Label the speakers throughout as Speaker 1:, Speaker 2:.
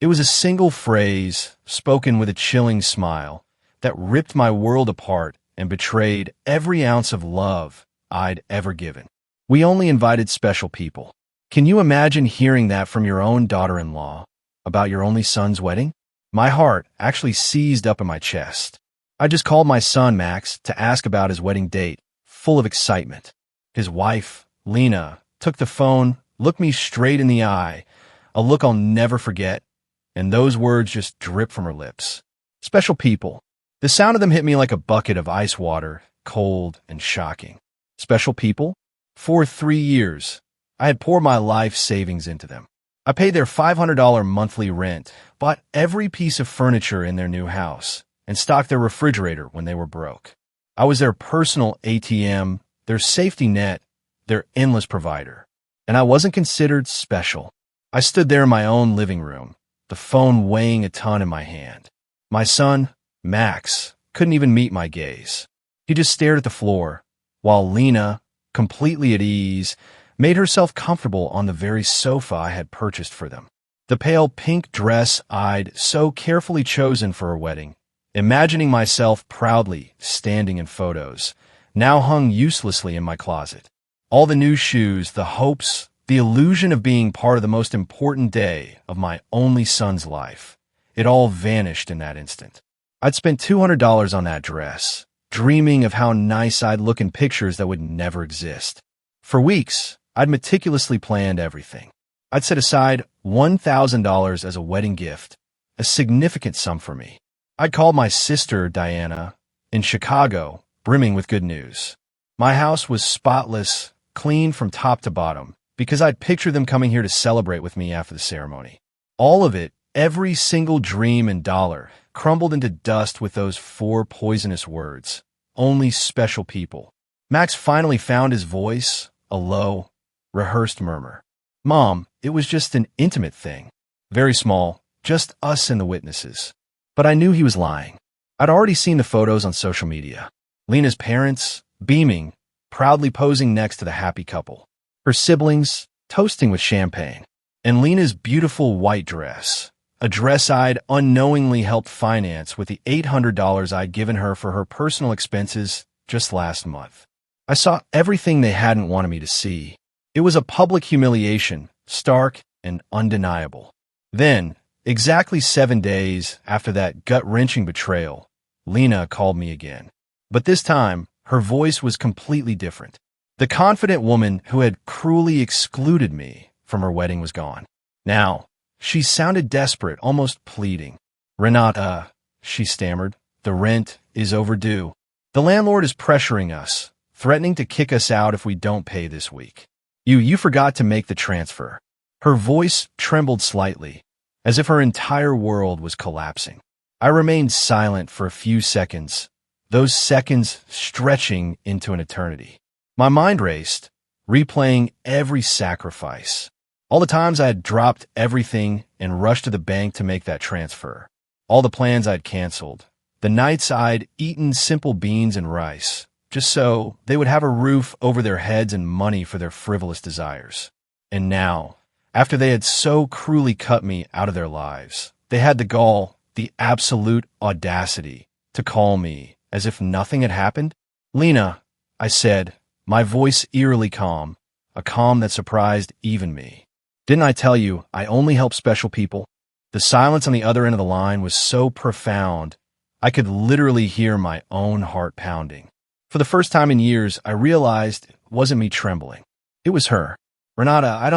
Speaker 1: It was a single phrase, spoken with a chilling smile, that ripped my world apart and betrayed every ounce of love I'd ever given. We only invited special people. Can you imagine hearing that from your own daughter-in-law about your only son's wedding? My heart actually seized up in my chest. I just called my son, Max, to ask about his wedding date, full of excitement. His wife, Lena, took the phone, looked me straight in the eye, a look I'll never forget, and those words just dripped from her lips. Special people. The sound of them hit me like a bucket of ice water, cold and shocking. Special people? For 3 years, I had poured my life savings into them. I paid their $500 monthly rent, bought every piece of furniture in their new house, and stocked their refrigerator when they were broke. I was their personal ATM, their safety net, their endless provider. And I wasn't considered special. I stood there in my own living room, the phone weighing a ton in my hand. My son, Max, couldn't even meet my gaze. He just stared at the floor, while Lena, completely at ease, made herself comfortable on the very sofa I had purchased for them. The pale pink dress I'd so carefully chosen for her wedding, imagining myself proudly standing in photos, now hung uselessly in my closet. All the new shoes, the hopes, the illusion of being part of the most important day of my only son's life, it all vanished in that instant. I'd spent $200 on that dress, dreaming of how nice I'd look in pictures that would never exist. For weeks, I'd meticulously planned everything. I'd set aside $1,000 as a wedding gift, a significant sum for me. I'd called my sister, Diana, in Chicago, brimming with good news. My house was spotless, clean from top to bottom, because I'd pictured them coming here to celebrate with me after the ceremony. All of it, every single dream and dollar, crumbled into dust with those 4 poisonous words. Only special people. Max finally found his voice, a low, rehearsed murmur. Mom, it was just an intimate thing. Very small, just us and the witnesses. But I knew he was lying. I'd already seen the photos on social media. Lena's parents, beaming, proudly posing next to the happy couple. Her siblings, toasting with champagne. And Lena's beautiful white dress, a dress I'd unknowingly helped finance with the $800 I'd given her for her personal expenses just last month. I saw everything they hadn't wanted me to see. It was a public humiliation, stark and undeniable. Then, exactly 7 days after that gut-wrenching betrayal, Lena called me again. But this time, her voice was completely different. The confident woman who had cruelly excluded me from her wedding was gone. Now, she sounded desperate, almost pleading. Renata, she stammered, the rent is overdue. The landlord is pressuring us, threatening to kick us out if we don't pay this week. You forgot to make the transfer. Her voice trembled slightly, as if her entire world was collapsing. I remained silent for a few seconds, those seconds stretching into an eternity. My mind raced, replaying every sacrifice. All the times I had dropped everything and rushed to the bank to make that transfer. All the plans I'd canceled. The nights I'd eaten simple beans and rice, just so they would have a roof over their heads and money for their frivolous desires. And now, after they had so cruelly cut me out of their lives, they had the gall, the absolute audacity, to call me as if nothing had happened. Lena, I said, my voice eerily calm, a calm that surprised even me. Didn't I tell you I only help special people? The silence on the other end of the line was so profound, I could literally hear my own heart pounding. For the first time in years, I realized it wasn't me trembling. It was her. Renata, I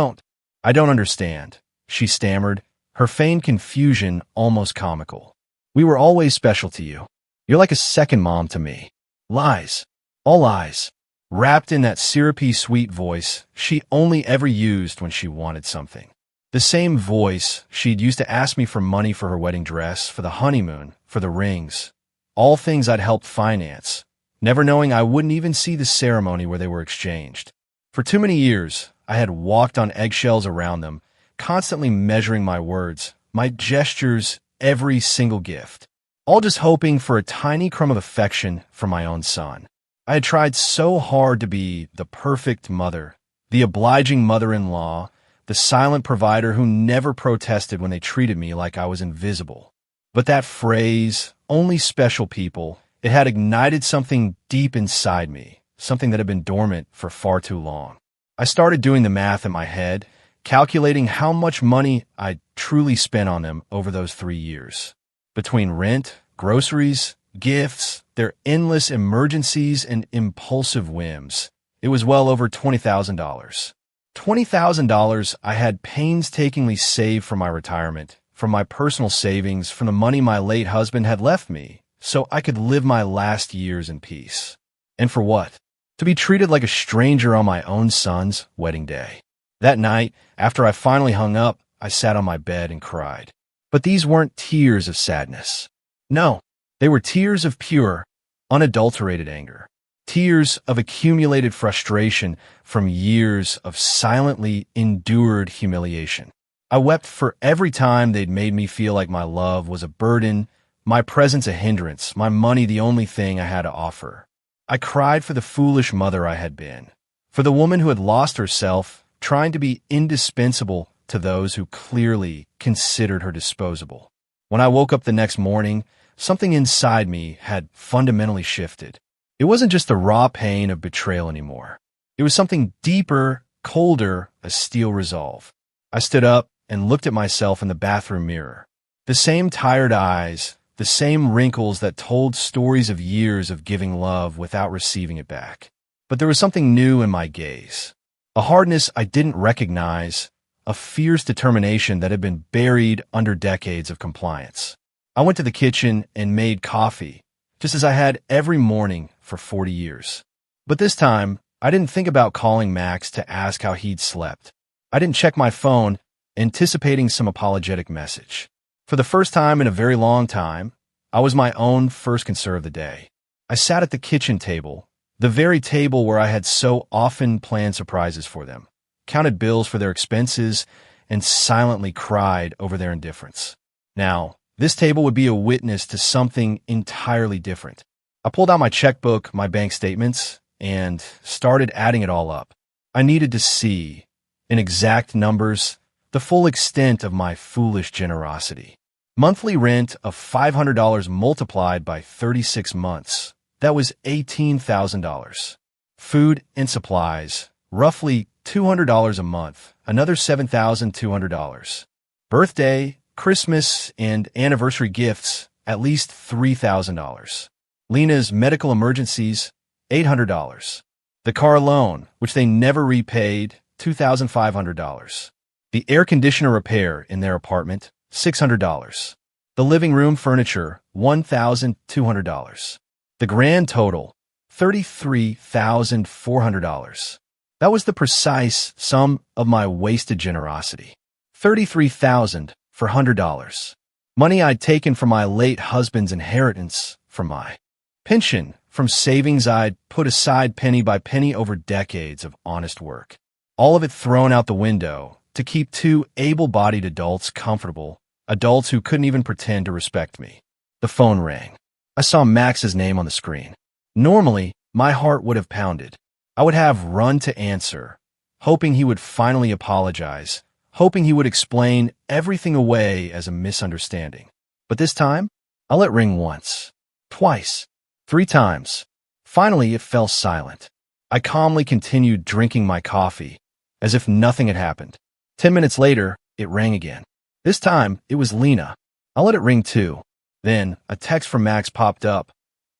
Speaker 1: don't understand, she stammered, her feigned confusion almost comical. We were always special to you. You're like a second mom to me. Lies. All lies. Wrapped in that syrupy sweet voice she only ever used when she wanted something. The same voice she'd used to ask me for money for her wedding dress, for the honeymoon, for the rings. All things I'd helped finance, never knowing I wouldn't even see the ceremony where they were exchanged. For too many years, I had walked on eggshells around them, constantly measuring my words, my gestures, every single gift, all just hoping for a tiny crumb of affection from my own son. I had tried so hard to be the perfect mother, the obliging mother-in-law, the silent provider who never protested when they treated me like I was invisible. But that phrase, only special people, it had ignited something deep inside me, something that had been dormant for far too long. I started doing the math in my head, calculating how much money I'd truly spent on them over those 3 years. Between rent, groceries, gifts, their endless emergencies, and impulsive whims, it was well over $20,000. $20,000 I had painstakingly saved for my retirement, from my personal savings, from the money my late husband had left me, so I could live my last years in peace. And for what? To be treated like a stranger on my own son's wedding day. That night, after I finally hung up, I sat on my bed and cried. But these weren't tears of sadness. No, they were tears of pure, unadulterated anger. Tears of accumulated frustration from years of silently endured humiliation. I wept for every time they'd made me feel like my love was a burden, my presence a hindrance, my money the only thing I had to offer. I cried for the foolish mother I had been, for the woman who had lost herself trying to be indispensable to those who clearly considered her disposable. When I woke up the next morning, something inside me had fundamentally shifted. It wasn't just the raw pain of betrayal anymore. It was something deeper, colder, a steel resolve. I stood up and looked at myself in the bathroom mirror. The same tired eyes, the same wrinkles that told stories of years of giving love without receiving it back. But there was something new in my gaze. A hardness I didn't recognize, a fierce determination that had been buried under decades of compliance. I went to the kitchen and made coffee, just as I had every morning for 40 years. But this time, I didn't think about calling Max to ask how he'd slept. I didn't check my phone, anticipating some apologetic message. For the first time in a very long time, I was my own first concern of the day. I sat at the kitchen table, the very table where I had so often planned surprises for them, counted bills for their expenses, and silently cried over their indifference. Now, this table would be a witness to something entirely different. I pulled out my checkbook, my bank statements, and started adding it all up. I needed to see, in exact numbers, the full extent of my foolish generosity. Monthly rent of $500 multiplied by 36 months. That was $18,000. Food and supplies, roughly $200 a month, another $7,200. Birthday, Christmas, and anniversary gifts, at least $3,000. Lena's medical emergencies, $800. The car loan, which they never repaid, $2,500. The air conditioner repair in their apartment, $600. The living room furniture, $1,200. The grand total, $33,400. That was the precise sum of my wasted generosity. $33,000 for $100. Money I'd taken from my late husband's inheritance, from my pension, from savings I'd put aside penny by penny over decades of honest work. All of it thrown out the window to keep two able-bodied adults comfortable, adults who couldn't even pretend to respect me. The phone rang. I saw Max's name on the screen. Normally, my heart would have pounded. I would have run to answer, hoping he would finally apologize, hoping he would explain everything away as a misunderstanding. But this time, I let it ring once, twice, 3 times. Finally, it fell silent. I calmly continued drinking my coffee, as if nothing had happened. 10 minutes later, it rang again. This time, it was Lena. I let it ring too. Then, a text from Max popped up.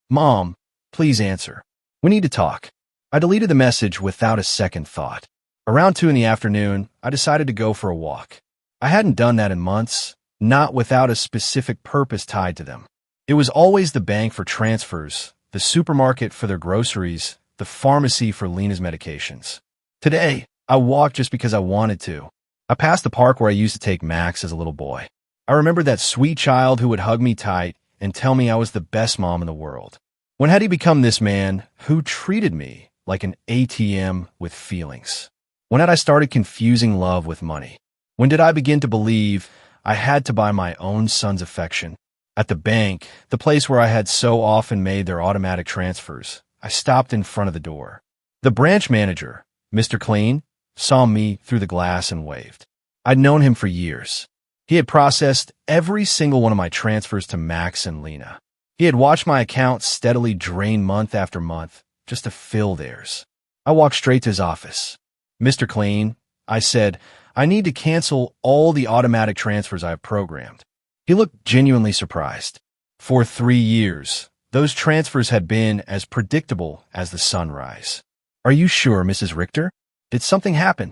Speaker 1: "Mom, please answer. We need to talk." I deleted the message without a second thought. Around 2 in the afternoon, I decided to go for a walk. I hadn't done that in months, not without a specific purpose tied to them. It was always the bank for transfers, the supermarket for their groceries, the pharmacy for Lena's medications. Today, I walked just because I wanted to. I passed the park where I used to take Max as a little boy. I remembered that sweet child who would hug me tight and tell me I was the best mom in the world. When had he become this man who treated me like an ATM with feelings? When had I started confusing love with money? When did I begin to believe I had to buy my own son's affection? At the bank, the place where I had so often made their automatic transfers, I stopped in front of the door. The branch manager, Mr. Clean, saw me through the glass and waved. I'd known him for years. He had processed every single one of my transfers to Max and Lena. He had watched my account steadily drain month after month just to fill theirs. I walked straight to his office. "Mr. Clean," I said, "I need to cancel all the automatic transfers I have programmed." He looked genuinely surprised. For 3 years, those transfers had been as predictable as the sunrise. "Are you sure, Mrs. Richter? Did something happen?"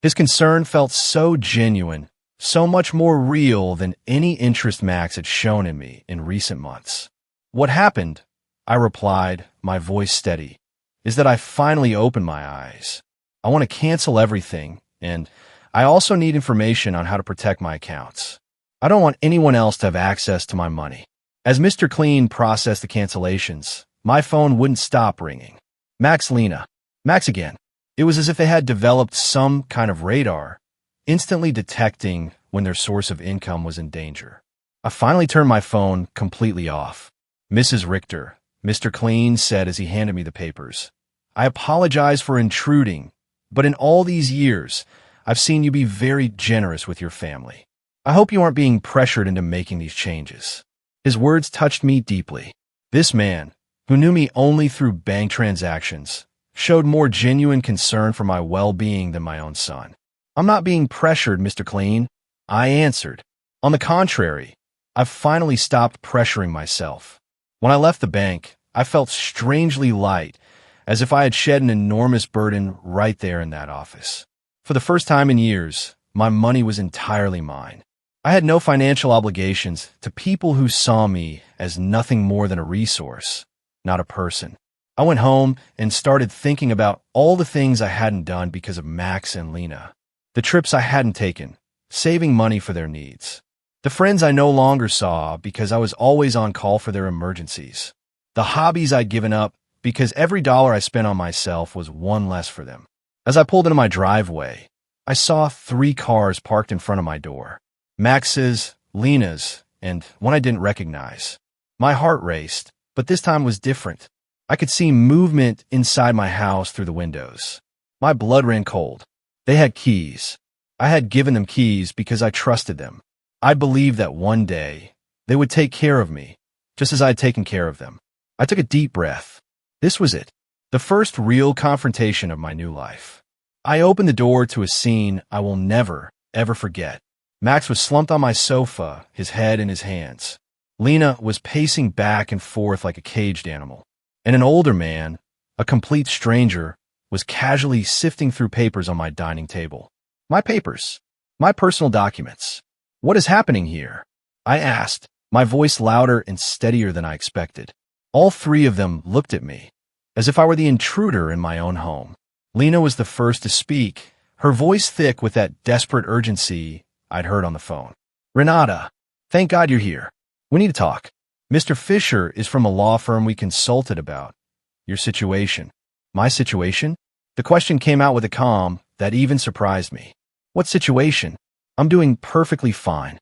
Speaker 1: His concern felt so genuine, so much more real than any interest Max had shown in me in recent months. "What happened," I replied, my voice steady, "is that I finally opened my eyes. I want to cancel everything, and I also need information on how to protect my accounts. I don't want anyone else to have access to my money." As Mr. Clean processed the cancellations, my phone wouldn't stop ringing. Max, Lena. Max again. It was as if they had developed some kind of radar, instantly detecting when their source of income was in danger. I finally turned my phone completely off. "Mrs. Richter," Mr. Clean said as he handed me the papers, "I apologize for intruding, but in all these years, I've seen you be very generous with your family. I hope you aren't being pressured into making these changes." His words touched me deeply. This man, who knew me only through bank transactions, showed more genuine concern for my well-being than my own son. "I'm not being pressured, Mr. Clean," I answered. "On the contrary, I've finally stopped pressuring myself." When I left the bank, I felt strangely light, as if I had shed an enormous burden right there in that office. For the first time in years, my money was entirely mine. I had no financial obligations to people who saw me as nothing more than a resource, not a person. I went home and started thinking about all the things I hadn't done because of Max and Lena, the trips I hadn't taken, saving money for their needs, the friends I no longer saw because I was always on call for their emergencies, the hobbies I'd given up because every dollar I spent on myself was one less for them. As I pulled into my driveway, I saw 3 cars parked in front of my door. Max's, Lena's, and one I didn't recognize. My heart raced, but this time was different. I could see movement inside my house through the windows. My blood ran cold. They had keys. I had given them keys because I trusted them. I believed that one day they would take care of me, just as I had taken care of them. I took a deep breath. This was it, the first real confrontation of my new life. I opened the door to a scene I will never, ever forget. Max was slumped on my sofa, his head in his hands. Lena was pacing back and forth like a caged animal. And an older man, a complete stranger, was casually sifting through papers on my dining table. My papers. My personal documents. "What is happening here?" I asked, my voice louder and steadier than I expected. All 3 of them looked at me, as if I were the intruder in my own home. Lena was the first to speak, her voice thick with that desperate urgency I'd heard on the phone. "Renata, thank God you're here. We need to talk. Mr. Fisher is from a law firm we consulted about your situation." "My situation?" The question came out with a calm that even surprised me. "What situation? I'm doing perfectly fine."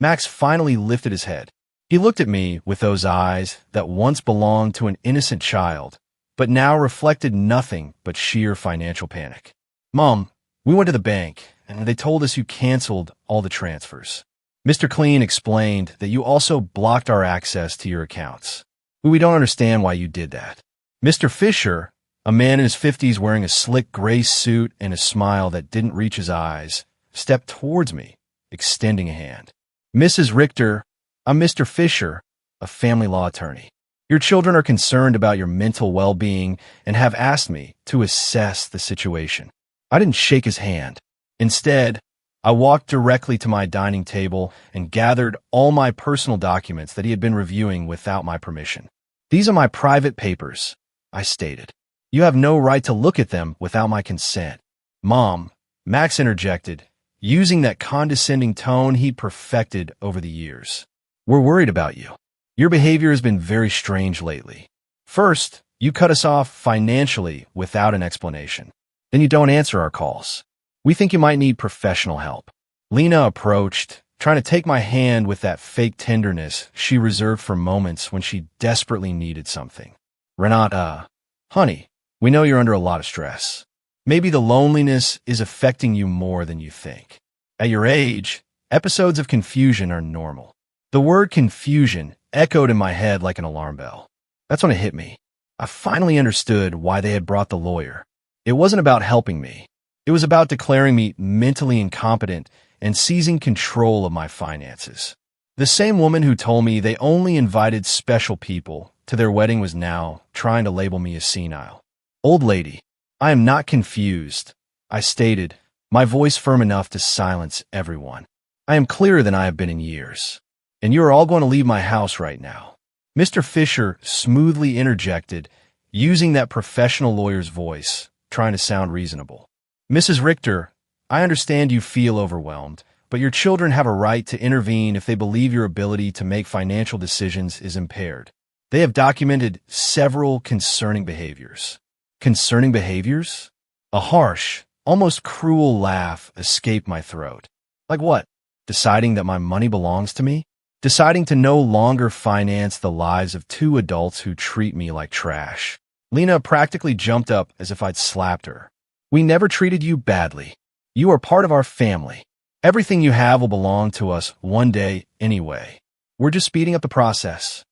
Speaker 1: Max finally lifted his head. He looked at me with those eyes that once belonged to an innocent child, but now reflected nothing but sheer financial panic. "Mom, we went to the bank, and they told us you canceled all the transfers. Mr. Clean explained that you also blocked our access to your accounts. We don't understand why you did that." Mr. Fisher, a man in his 50s wearing a slick gray suit and a smile that didn't reach his eyes, stepped towards me, extending a hand. "Mrs. Richter, I'm Mr. Fisher, a family law attorney. Your children are concerned about your mental well-being and have asked me to assess the situation." I didn't shake his hand. Instead, I walked directly to my dining table and gathered all my personal documents that he had been reviewing without my permission. "These are my private papers," I stated. "You have no right to look at them without my consent." "Mom," Max interjected, using that condescending tone he'd perfected over the years. "We're worried about you. Your behavior has been very strange lately. First, you cut us off financially without an explanation. Then you don't answer our calls. We think you might need professional help." Lena approached, trying to take my hand with that fake tenderness she reserved for moments when she desperately needed something. "Renata, honey, we know you're under a lot of stress. Maybe the loneliness is affecting you more than you think. At your age, episodes of confusion are normal. The word confusion echoed in my head like an alarm bell. That's when it hit me. I finally understood why they had brought the lawyer. It wasn't about helping me. It was about declaring me mentally incompetent and seizing control of my finances. The same woman who told me they only invited special people to their wedding was now trying to label me as senile. Old lady, I am not confused, I stated, my voice firm enough to silence everyone. I am clearer than I have been in years. And you are all going to leave my house right now. Mr. Fisher smoothly interjected, using that professional lawyer's voice, trying to sound reasonable. Mrs. Richter, I understand you feel overwhelmed, but your children have a right to intervene if they believe your ability to make financial decisions is impaired. They have documented several concerning behaviors. Concerning behaviors? A harsh, almost cruel laugh escaped my throat. Like what? Deciding that my money belongs to me? Deciding to no longer finance the lives of two adults who treat me like trash. Lena practically jumped up as if I'd slapped her. We never treated you badly. You are part of our family. Everything you have will belong to us one day anyway. We're just speeding up the process.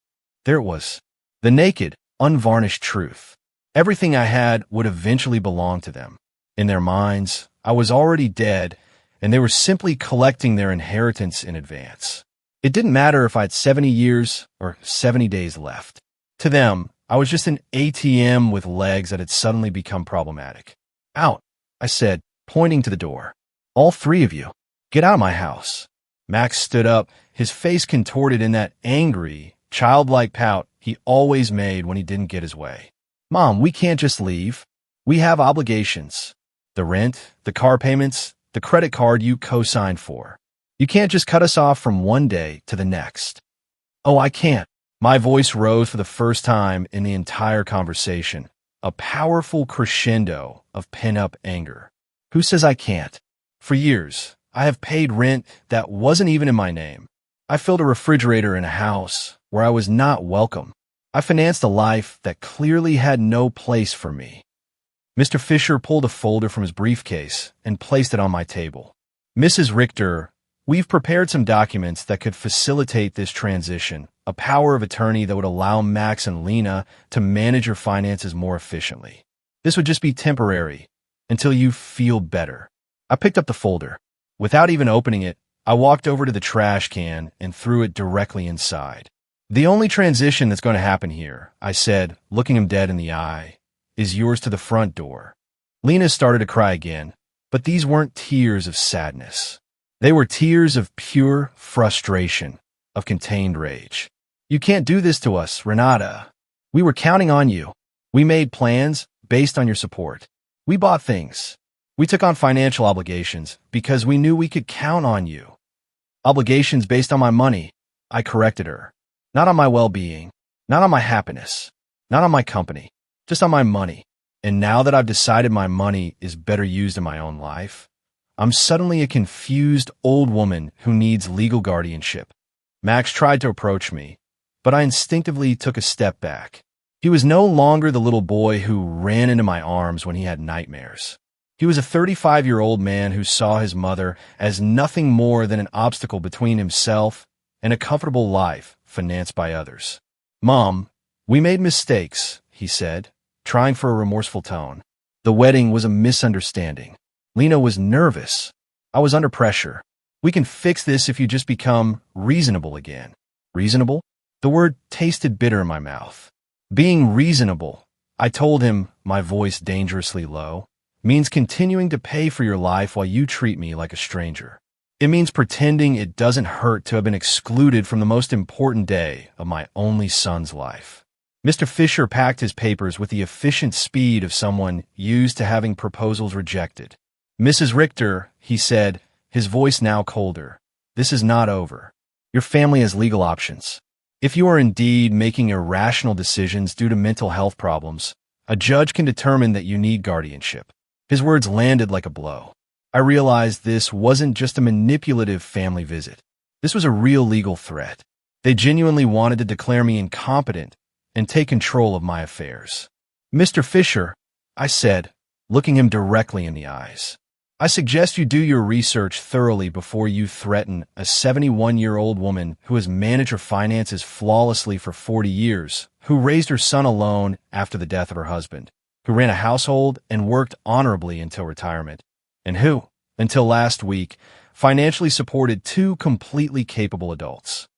Speaker 1: There it was. The naked, unvarnished truth. Everything I had would eventually belong to them. In their minds, I was already dead, and they were simply collecting their inheritance in advance. It didn't matter if I had 70 years or 70 days left. To them, I was just an ATM with legs that had suddenly become problematic. Out, I said, pointing to the door. All three of you, get out of my house. Max stood up, his face contorted in that angry, childlike pout he always made when he didn't get his way. Mom, we can't just leave. We have obligations. The rent, the car payments, the credit card you co-signed for. You can't just cut us off from one day to the next. Oh, I can't. My voice rose for the first time in the entire conversation, a powerful crescendo of pent-up anger. Who says I can't? For years, I have paid rent that wasn't even in my name. I filled a refrigerator in a house where I was not welcome. I financed a life that clearly had no place for me. Mr. Fisher pulled a folder from his briefcase and placed it on my table. Mrs. Richter, we've prepared some documents that could facilitate this transition, a power of attorney that would allow Max and Lena to manage your finances more efficiently. This would just be temporary, until you feel better. I picked up the folder. Without even opening it, I walked over to the trash can and threw it directly inside. The only transition that's going to happen here, I said, looking him dead in the eye, is yours to the front door. Lena started to cry again, but these weren't tears of sadness. They were tears of pure frustration, of contained rage. You can't do this to us, Renata. We were counting on you. We made plans based on your support. We bought things. We took on financial obligations because we knew we could count on you. Obligations based on my money, I corrected her. Not on my well-being, not on my happiness, not on my company, just on my money. And now that I've decided my money is better used in my own life, I'm suddenly a confused old woman who needs legal guardianship. Max tried to approach me, but I instinctively took a step back. He was no longer the little boy who ran into my arms when he had nightmares. He was a 35-year-old man who saw his mother as nothing more than an obstacle between himself and a comfortable life financed by others. Mom, we made mistakes, he said, trying for a remorseful tone. The wedding was a misunderstanding. Lena was nervous. I was under pressure. We can fix this if you just become reasonable again. Reasonable? The word tasted bitter in my mouth. Being reasonable, I told him, my voice dangerously low, means continuing to pay for your life while you treat me like a stranger. It means pretending it doesn't hurt to have been excluded from the most important day of my only son's life. Mr. Fisher packed his papers with the efficient speed of someone used to having proposals rejected. Mrs. Richter, he said, his voice now colder, this is not over. Your family has legal options. If you are indeed making irrational decisions due to mental health problems, a judge can determine that you need guardianship. His words landed like a blow. I realized this wasn't just a manipulative family visit. This was a real legal threat. They genuinely wanted to declare me incompetent and take control of my affairs. Mr. Fisher, I said, looking him directly in the eyes, I suggest you do your research thoroughly before you threaten a 71-year-old woman who has managed her finances flawlessly for 40 years, who raised her son alone after the death of her husband, who ran a household and worked honorably until retirement, and who, until last week, financially supported two completely capable adults.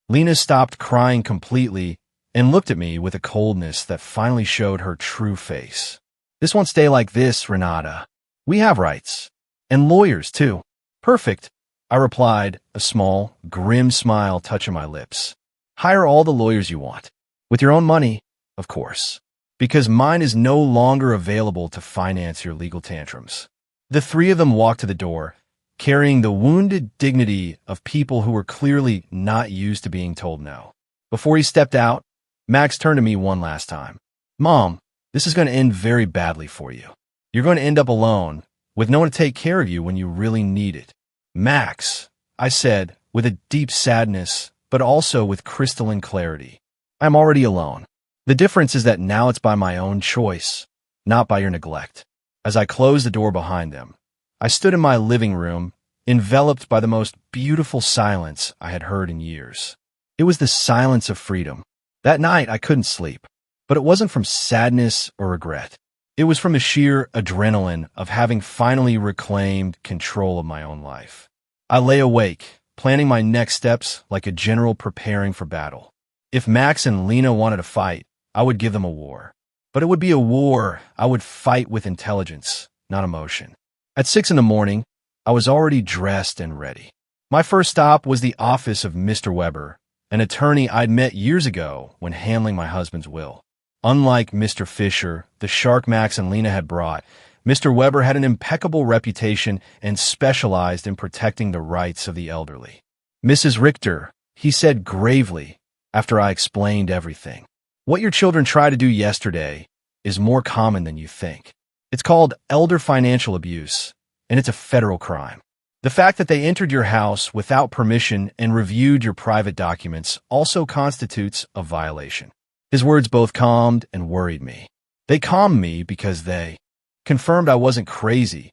Speaker 1: Lena stopped crying completely and looked at me with a coldness that finally showed her true face. This won't stay like this, Renata. We have rights. And lawyers, too. Perfect, I replied, a small, grim smile touching my lips. Hire all the lawyers you want. With your own money, of course. Because mine is no longer available to finance your legal tantrums. The three of them walked to the door, carrying the wounded dignity of people who were clearly not used to being told no. Before he stepped out, Max turned to me one last time. Mom, this is going to end very badly for you. You're going to end up alone, with no one to take care of you when you really need it. Max, I said, with a deep sadness, but also with crystalline clarity. I'm already alone. The difference is that now it's by my own choice, not by your neglect. As I closed the door behind them, I stood in my living room, enveloped by the most beautiful silence I had heard in years. It was the silence of freedom. That night I couldn't sleep, but it wasn't from sadness or regret. It was from the sheer adrenaline of having finally reclaimed control of my own life. I lay awake, planning my next steps like a general preparing for battle. If Max and Lena wanted to fight, I would give them a war. But it would be a war I would fight with intelligence, not emotion. At 6 a.m, I was already dressed and ready. My first stop was the office of Mr. Weber, an attorney I'd met years ago when handling my husband's will. Unlike Mr. Fisher, the shark Max and Lena had brought, Mr. Weber had an impeccable reputation and specialized in protecting the rights of the elderly. Mrs. Richter, he said gravely, after I explained everything. What your children tried to do yesterday is more common than you think. It's called elder financial abuse, and it's a federal crime. The fact that they entered your house without permission and reviewed your private documents also constitutes a violation. His words both calmed and worried me. They calmed me because they confirmed I wasn't crazy,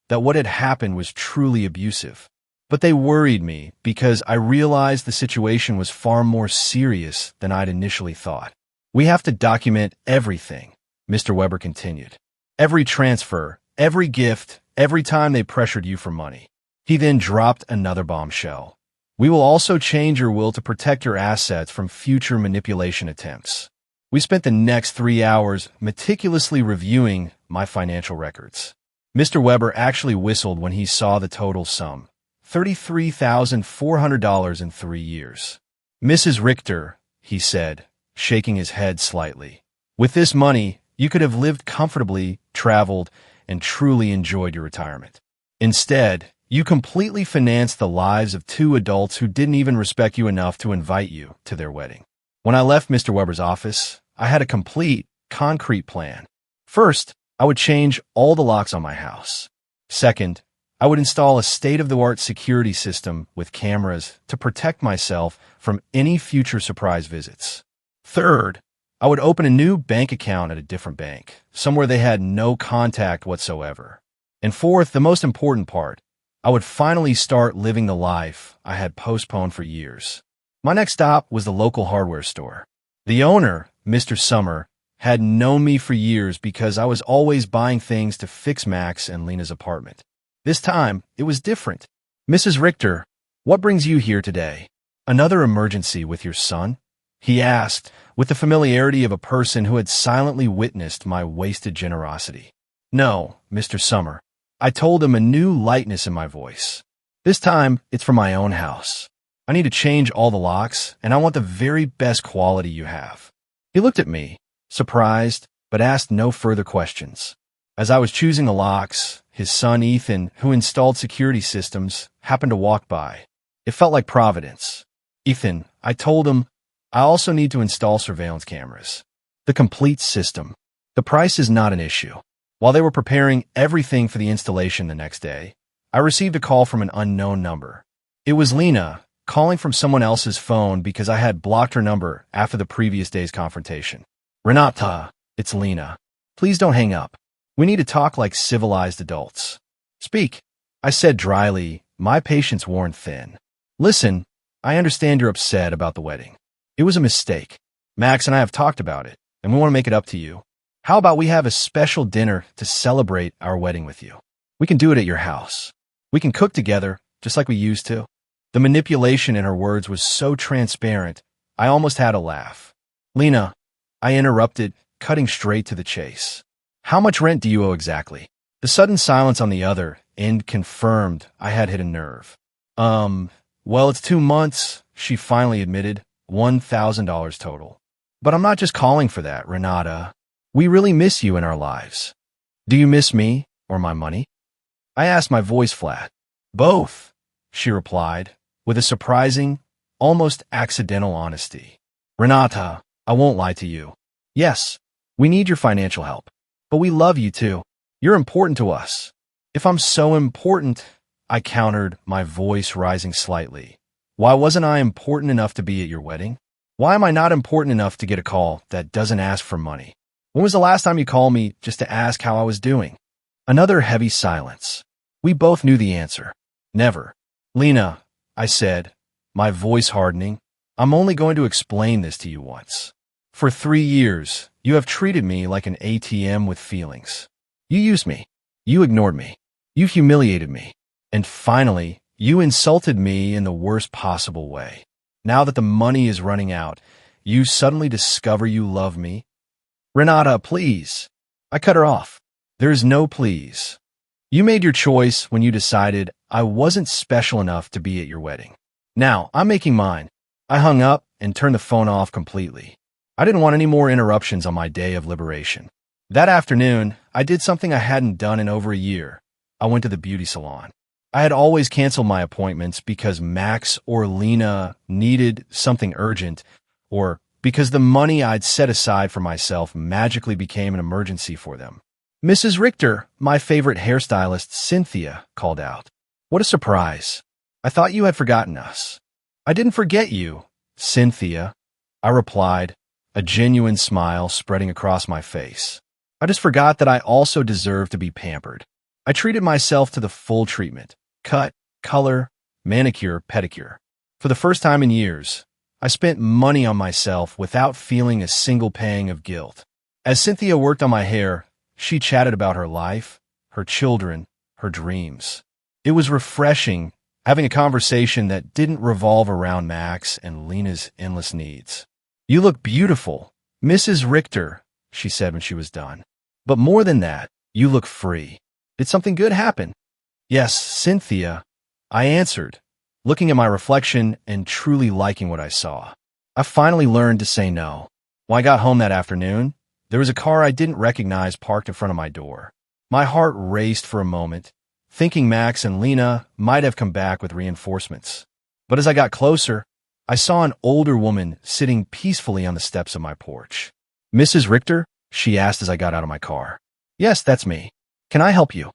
Speaker 1: that what had happened was truly abusive. But they worried me because I realized the situation was far more serious than I'd initially thought. We have to document everything, Mr. Weber continued. Every transfer, every gift, every time they pressured you for money. He then dropped another bombshell. We will also change your will to protect your assets from future manipulation attempts. We spent the next 3 hours meticulously reviewing my financial records. Mr. Weber actually whistled when he saw the total sum, $33,400 in 3 years. Mrs. Richter, he said, shaking his head slightly, with this money, you could have lived comfortably, traveled, and truly enjoyed your retirement. Instead, you completely financed the lives of two adults who didn't even respect you enough to invite you to their wedding. When I left Mr. Weber's office, I had a complete, concrete plan. First, I would change all the locks on my house. Second, I would install a state-of-the-art security system with cameras to protect myself from any future surprise visits. Third, I would open a new bank account at a different bank, somewhere they had no contact whatsoever. And fourth, the most important part, I would finally start living the life I had postponed for years. My next stop was the local hardware store. The owner, Mr. Summer, had known me for years because I was always buying things to fix Max and Lena's apartment. This time, it was different. Mrs. Richter, what brings you here today? Another emergency with your son? He asked, with the familiarity of a person who had silently witnessed my wasted generosity. No, Mr. Summer. I told him, a new lightness in my voice. This time, it's for my own house. I need to change all the locks, and I want the very best quality you have. He looked at me, surprised, but asked no further questions. As I was choosing the locks, his son Ethan, who installed security systems, happened to walk by. It felt like providence. Ethan, I told him, I also need to install surveillance cameras. The complete system. The price is not an issue. While they were preparing everything for the installation the next day, I received a call from an unknown number. It was Lena, calling from someone else's phone because I had blocked her number after the previous day's confrontation. Renata, it's Lena. Please don't hang up. We need to talk like civilized adults. Speak, I said dryly, my patience worn thin. Listen, I understand you're upset about the wedding. It was a mistake. Max and I have talked about it, and we want to make it up to you. How about we have a special dinner to celebrate our wedding with you? We can do it at your house. We can cook together, just like we used to. The manipulation in her words was so transparent, I almost had a laugh. Lena, I interrupted, cutting straight to the chase. How much rent do you owe exactly? The sudden silence on the other end confirmed I had hit a nerve. Well, it's 2 months, she finally admitted, $1,000 total. But I'm not just calling for that, Renata. We really miss you in our lives. Do you miss me or my money? I asked, my voice flat. Both, she replied, with a surprising, almost accidental honesty. Renata, I won't lie to you. Yes, we need your financial help, but we love you too. You're important to us. If I'm so important, I countered, my voice rising slightly. Why wasn't I important enough to be at your wedding? Why am I not important enough to get a call that doesn't ask for money? When was the last time you called me just to ask how I was doing? Another heavy silence. We both knew the answer. Never. Lena, I said, my voice hardening, I'm only going to explain this to you once. For 3 years, you have treated me like an ATM with feelings. You used me. You ignored me. You humiliated me. And finally, you insulted me in the worst possible way. Now that the money is running out, you suddenly discover you love me. Renata, please. I cut her off. There's no please. You made your choice when you decided I wasn't special enough to be at your wedding. Now, I'm making mine. I hung up and turned the phone off completely. I didn't want any more interruptions on my day of liberation. That afternoon, I did something I hadn't done in over a year. I went to the beauty salon. I had always canceled my appointments because Max or Lena needed something urgent, or because the money I'd set aside for myself magically became an emergency for them. Mrs. Richter, my favorite hairstylist, Cynthia, called out. What a surprise. I thought you had forgotten us. I didn't forget you, Cynthia, I replied, a genuine smile spreading across my face. I just forgot that I also deserve to be pampered. I treated myself to the full treatment. Cut, color, manicure, pedicure. For the first time in years, I spent money on myself without feeling a single pang of guilt. As Cynthia worked on my hair, she chatted about her life, her children, her dreams. It was refreshing having a conversation that didn't revolve around Max and Lena's endless needs. You look beautiful, Mrs. Richter, she said when she was done. But more than that, you look free. Did something good happen? Yes, Cynthia, I answered, looking at my reflection and truly liking what I saw. I finally learned to say no. When I got home that afternoon, there was a car I didn't recognize parked in front of my door. My heart raced for a moment, thinking Max and Lena might have come back with reinforcements. But as I got closer, I saw an older woman sitting peacefully on the steps of my porch. Mrs. Richter? She asked as I got out of my car. Yes, that's me. Can I help you?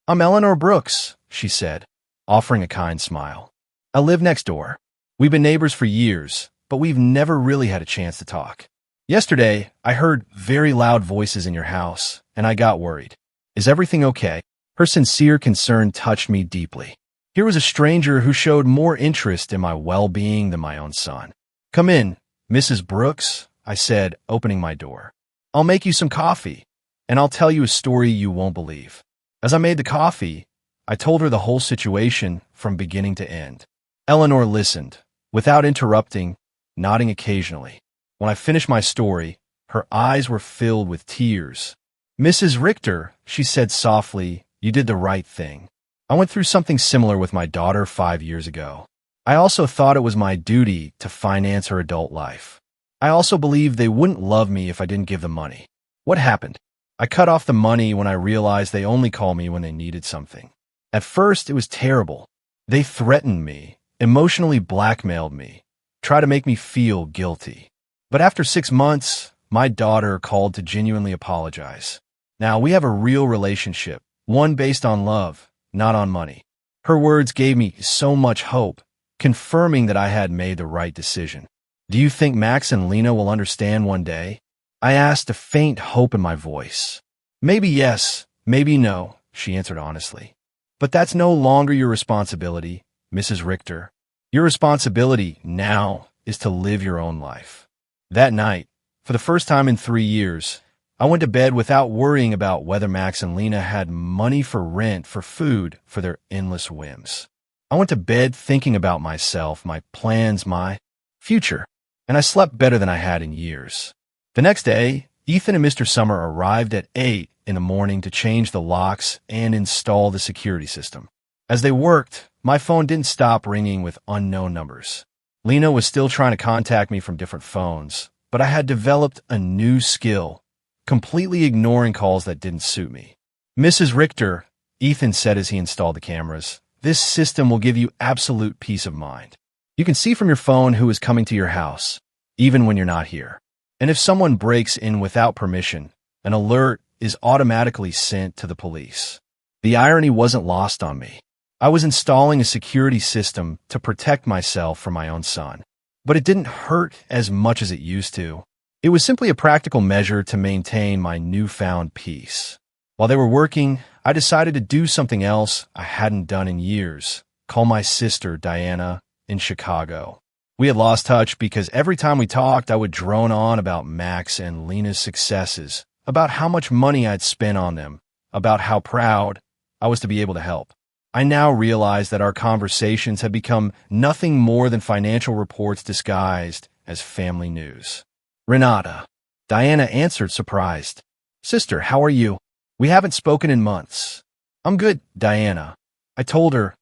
Speaker 1: I'm Eleanor Brooks, she said, offering a kind smile. I live next door. We've been neighbors for years, but we've never really had a chance to talk. Yesterday, I heard very loud voices in your house, and I got worried. Is everything okay? Her sincere concern touched me deeply. Here was a stranger who showed more interest in my well-being than my own son. Come in, Mrs. Brooks, I said, opening my door. I'll make you some coffee, and I'll tell you a story you won't believe. As I made the coffee, I told her the whole situation from beginning to end. Eleanor listened, without interrupting, nodding occasionally. When I finished my story, her eyes were filled with tears. Mrs. Richter, she said softly, you did the right thing. I went through something similar with my daughter 5 years ago. I also thought it was my duty to finance her adult life. I also believed they wouldn't love me if I didn't give them money. What happened? I cut off the money when I realized they only call me when they needed something. At first, it was terrible. They threatened me, emotionally blackmailed me, tried to make me feel guilty. But after 6 months, my daughter called to genuinely apologize. Now we have a real relationship, one based on love, not on money. Her words gave me so much hope, confirming that I had made the right decision. Do you think Max and Lena will understand one day? I asked, a faint hope in my voice. Maybe yes, maybe no, she answered honestly. But that's no longer your responsibility, Mrs. Richter. Your responsibility now is to live your own life. That night, for the first time in 3 years, I went to bed without worrying about whether Max and Lena had money for rent, for food, for their endless whims. I went to bed thinking about myself, my plans, my future, and I slept better than I had in years. The next day, Ethan and Mr. Summer arrived at 8 in the morning to change the locks and install the security system. As they worked, my phone didn't stop ringing with unknown numbers. Lena was still trying to contact me from different phones, but I had developed a new skill, completely ignoring calls that didn't suit me. Mrs. Richter, Ethan said as he installed the cameras, this system will give you absolute peace of mind. You can see from your phone who is coming to your house, even when you're not here. And if someone breaks in without permission, an alert is automatically sent to the police. The irony wasn't lost on me. I was installing a security system to protect myself from my own son. But it didn't hurt as much as it used to. It was simply a practical measure to maintain my newfound peace. While they were working, I decided to do something else I hadn't done in years. Call my sister, Diana, in Chicago. We had lost touch because every time we talked, I would drone on about Max and Lena's successes, about how much money I'd spent on them, about how proud I was to be able to help. I now realize that our conversations had become nothing more than financial reports disguised as family news. Renata. Diana answered, surprised. Sister, how are you? We haven't spoken in months. I'm good, Diana. I told her,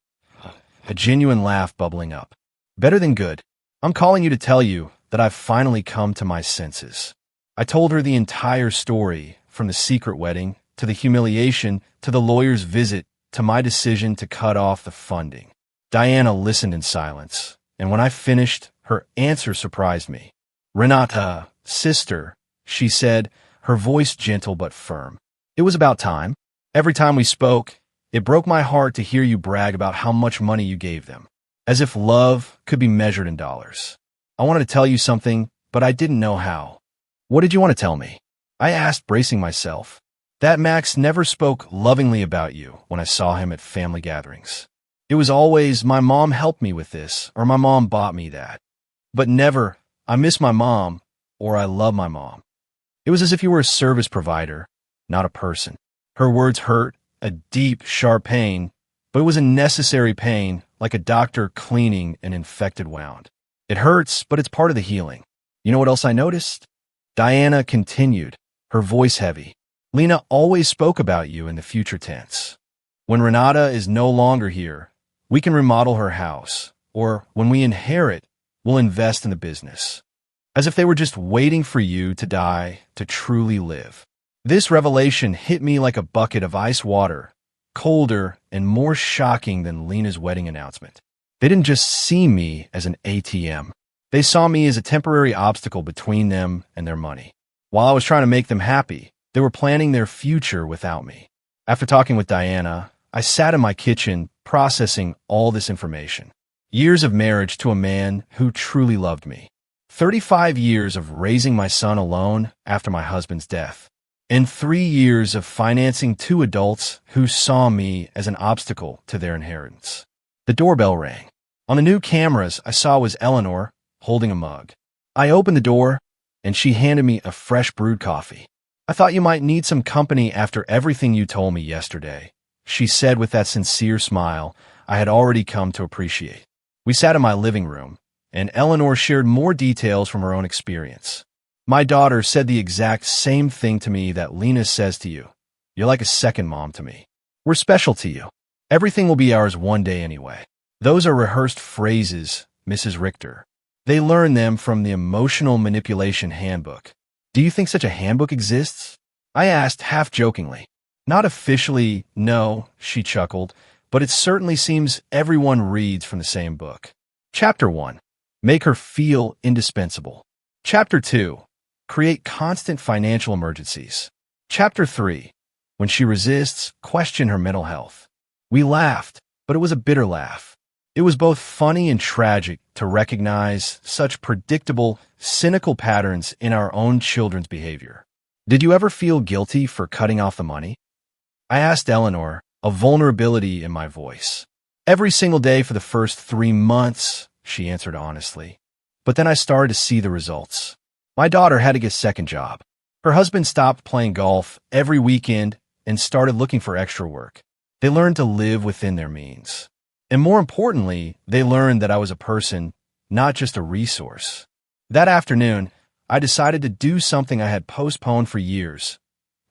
Speaker 1: a genuine laugh bubbling up. Better than good. I'm calling you to tell you that I've finally come to my senses. I told her the entire story, from the secret wedding, to the humiliation, to the lawyer's visit, to my decision to cut off the funding. Diana listened in silence, and when I finished, her answer surprised me. Renata, sister, she said, her voice gentle but firm. It was about time. Every time we spoke, it broke my heart to hear you brag about how much money you gave them, as if love could be measured in dollars. I wanted to tell you something, but I didn't know how. What did you want to tell me? I asked, bracing myself. That Max never spoke lovingly about you when I saw him at family gatherings. It was always, my mom helped me with this, or my mom bought me that. But never, I miss my mom, or I love my mom. It was as if you were a service provider, not a person. Her words hurt, a deep, sharp pain, but it was a necessary pain, like a doctor cleaning an infected wound. It hurts, but it's part of the healing. You know what else I noticed? Diana continued, her voice heavy. Lena always spoke about you in the future tense. When Renata is no longer here, we can remodel her house, or when we inherit, we'll invest in the business. As if they were just waiting for you to die to truly live. This revelation hit me like a bucket of ice water, colder and more shocking than Lena's wedding announcement. They didn't just see me as an ATM. They saw me as a temporary obstacle between them and their money. While I was trying to make them happy, they were planning their future without me. After talking with Diana, I sat in my kitchen processing all this information. Years of marriage to a man who truly loved me. 35 years of raising my son alone after my husband's death. And 3 years of financing 2 adults who saw me as an obstacle to their inheritance. The doorbell rang. On the new cameras, I saw was Eleanor holding a mug. I opened the door, and she handed me a fresh brewed coffee. I thought you might need some company after everything you told me yesterday, she said with that sincere smile I had already come to appreciate. We sat in my living room, and Eleanor shared more details from her own experience. My daughter said the exact same thing to me that Lena says to you. You're like a second mom to me. We're special to you. Everything will be ours one day anyway. Those are rehearsed phrases, Mrs. Richter. They learned them from the Emotional Manipulation Handbook. Do you think such a handbook exists? I asked half-jokingly. Not officially, no, she chuckled, but it certainly seems everyone reads from the same book. Chapter 1. Make her feel indispensable. Chapter 2. Create constant financial emergencies. Chapter 3. When she resists, question her mental health. We laughed, but it was a bitter laugh. It was both funny and tragic to recognize such predictable, cynical patterns in our own children's behavior. Did you ever feel guilty for cutting off the money? I asked Eleanor, a vulnerability in my voice. "Every single day for the first 3 months," she answered honestly. But then I started to see the results. My daughter had to get a second job. Her husband stopped playing golf every weekend and started looking for extra work. They learned to live within their means. And more importantly, they learned that I was a person, not just a resource. That afternoon, I decided to do something I had postponed for years: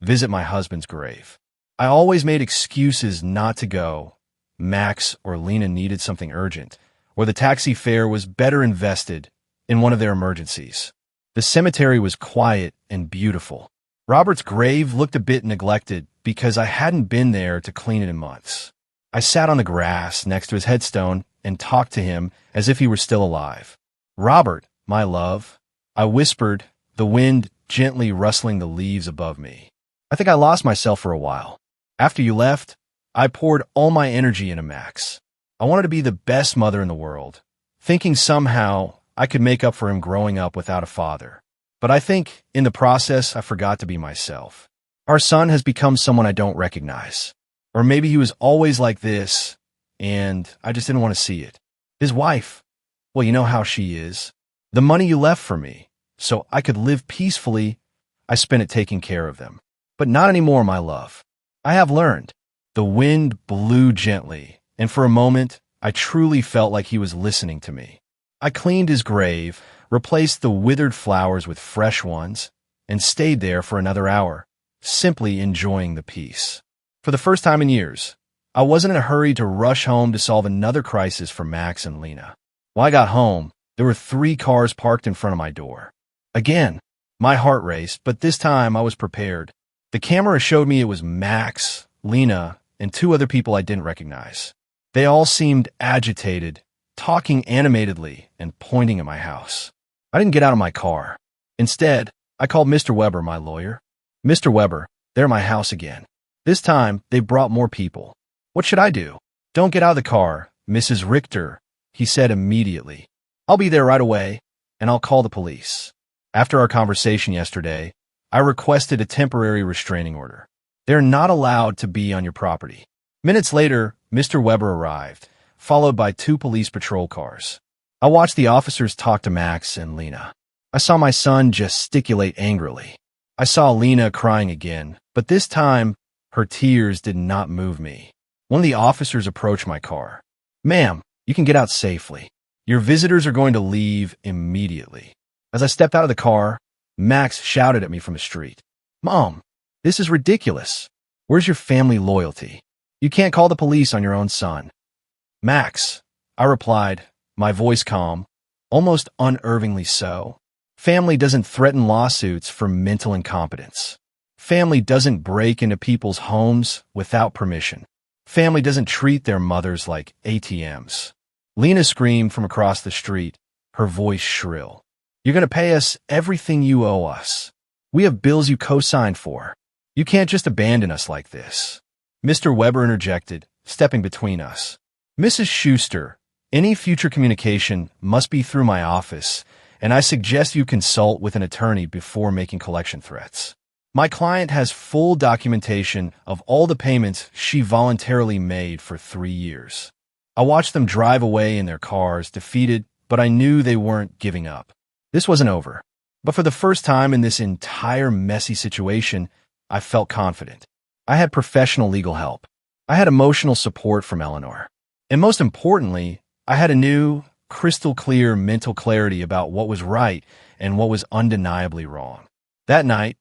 Speaker 1: visit my husband's grave. I always made excuses not to go. Max or Lena needed something urgent, or the taxi fare was better invested in one of their emergencies. The cemetery was quiet and beautiful. Robert's grave looked a bit neglected because I hadn't been there to clean it in months. I sat on the grass next to his headstone and talked to him as if he were still alive. "Robert, my love," I whispered, the wind gently rustling the leaves above me. "I think I lost myself for a while. After you left, I poured all my energy into Max. I wanted to be the best mother in the world, thinking somehow I could make up for him growing up without a father. But I think, in the process, I forgot to be myself. Our son has become someone I don't recognize. Or maybe he was always like this, and I just didn't want to see it. His wife, well, you know how she is. The money you left for me, so I could live peacefully, I spent it taking care of them. But not anymore, my love. I have learned." The wind blew gently, and for a moment, I truly felt like he was listening to me. I cleaned his grave, replaced the withered flowers with fresh ones, and stayed there for another hour, simply enjoying the peace. For the first time in years, I wasn't in a hurry to rush home to solve another crisis for Max and Lena. When I got home, there were 3 cars parked in front of my door. Again, my heart raced, but this time I was prepared. The camera showed me it was Max, Lena, and 2 other people I didn't recognize. They all seemed agitated, talking animatedly and pointing at my house. I didn't get out of my car. Instead, I called Mr. Weber, my lawyer. "Mr. Weber, they're at my house again. This time, they brought more people. What should I do?" "Don't get out of the car, Mrs. Richter," he said immediately. "I'll be there right away, and I'll call the police." After our conversation yesterday, I requested a temporary restraining order. They're not allowed to be on your property. Minutes later, Mr. Weber arrived, followed by 2 police patrol cars. I watched the officers talk to Max and Lena. I saw my son gesticulate angrily. I saw Lena crying again, but this time, her tears did not move me. One of the officers approached my car. "Ma'am, you can get out safely. Your visitors are going to leave immediately." As I stepped out of the car, Max shouted at me from the street. "Mom, this is ridiculous. Where's your family loyalty? You can't call the police on your own son." "Max," I replied, my voice calm, almost unnervingly so. "Family doesn't threaten lawsuits for mental incompetence. Family doesn't break into people's homes without permission. Family doesn't treat their mothers like ATMs." Lena screamed from across the street, her voice shrill. "You're going to pay us everything you owe us. We have bills you co-signed for. You can't just abandon us like this." Mr. Weber interjected, stepping between us. "Mrs. Schuster, any future communication must be through my office, and I suggest you consult with an attorney before making collection threats. My client has full documentation of all the payments she voluntarily made for 3 years." I watched them drive away in their cars, defeated, but I knew they weren't giving up. This wasn't over. But for the first time in this entire messy situation, I felt confident. I had professional legal help. I had emotional support from Eleanor. And most importantly, I had a new, crystal clear mental clarity about what was right and what was undeniably wrong. That night,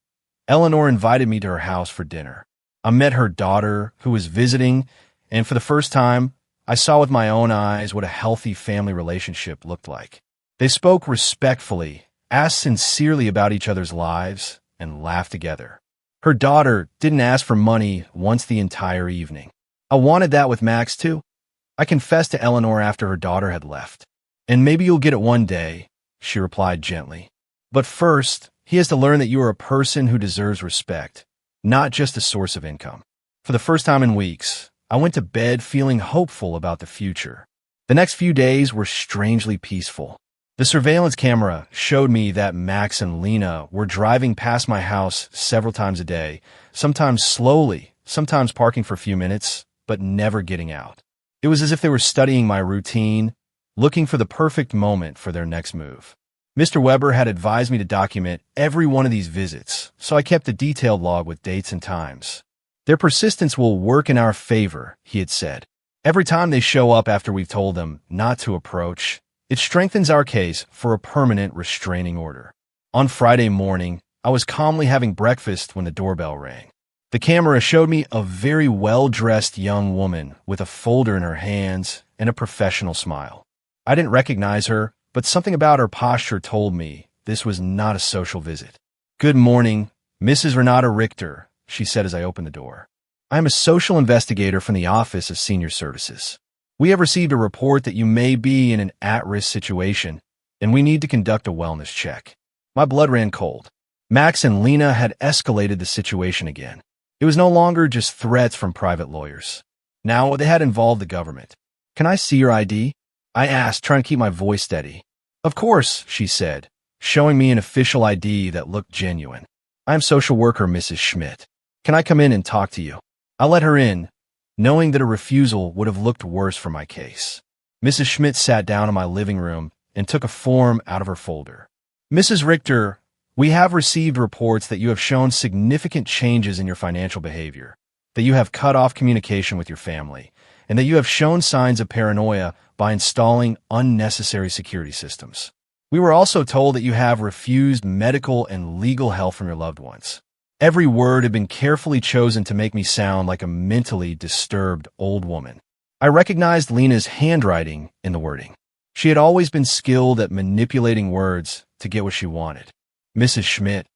Speaker 1: Eleanor invited me to her house for dinner. I met her daughter, who was visiting, and for the first time, I saw with my own eyes what a healthy family relationship looked like. They spoke respectfully, asked sincerely about each other's lives, and laughed together. Her daughter didn't ask for money once the entire evening. I wanted that with Max, too. I confessed to Eleanor after her daughter had left. "And maybe you'll get it one day," she replied gently. "But first, he has to learn that you are a person who deserves respect, not just a source of income." For the first time in weeks, I went to bed feeling hopeful about the future. The next few days were strangely peaceful. The surveillance camera showed me that Max and Lena were driving past my house several times a day, sometimes slowly, sometimes parking for a few minutes, but never getting out. It was as if they were studying my routine, looking for the perfect moment for their next move. Mr. Weber had advised me to document every one of these visits, so I kept a detailed log with dates and times. Their persistence will work in our favor, he had said. Every time they show up after we've told them not to approach, it strengthens our case for a permanent restraining order. On Friday morning, I was calmly having breakfast when the doorbell rang. The camera showed me a very well-dressed young woman with a folder in her hands and a professional smile. I didn't recognize her, but something about her posture told me this was not a social visit. "Good morning, Mrs. Renata Richter," she said as I opened the door. "I am a social investigator from the Office of Senior Services. We have received a report that you may be in an at-risk situation, and we need to conduct a wellness check." My blood ran cold. Max and Lena had escalated the situation again. It was no longer just threats from private lawyers. Now they had involved the government. "Can I see your ID?" I asked, trying to keep my voice steady. "Of course," she said, showing me an official ID that looked genuine. "I am social worker Mrs. Schmidt. Can I come in and talk to you?" I let her in, knowing that a refusal would have looked worse for my case. Mrs. Schmidt sat down in my living room and took a form out of her folder. "Mrs. Richter, we have received reports that you have shown significant changes in your financial behavior, that you have cut off communication with your family, and that you have shown signs of paranoia by installing unnecessary security systems. We were also told that you have refused medical and legal help from your loved ones." Every word had been carefully chosen to make me sound like a mentally disturbed old woman. I recognized Lena's handwriting in the wording. She had always been skilled at manipulating words to get what she wanted. "Mrs. Schmidt,"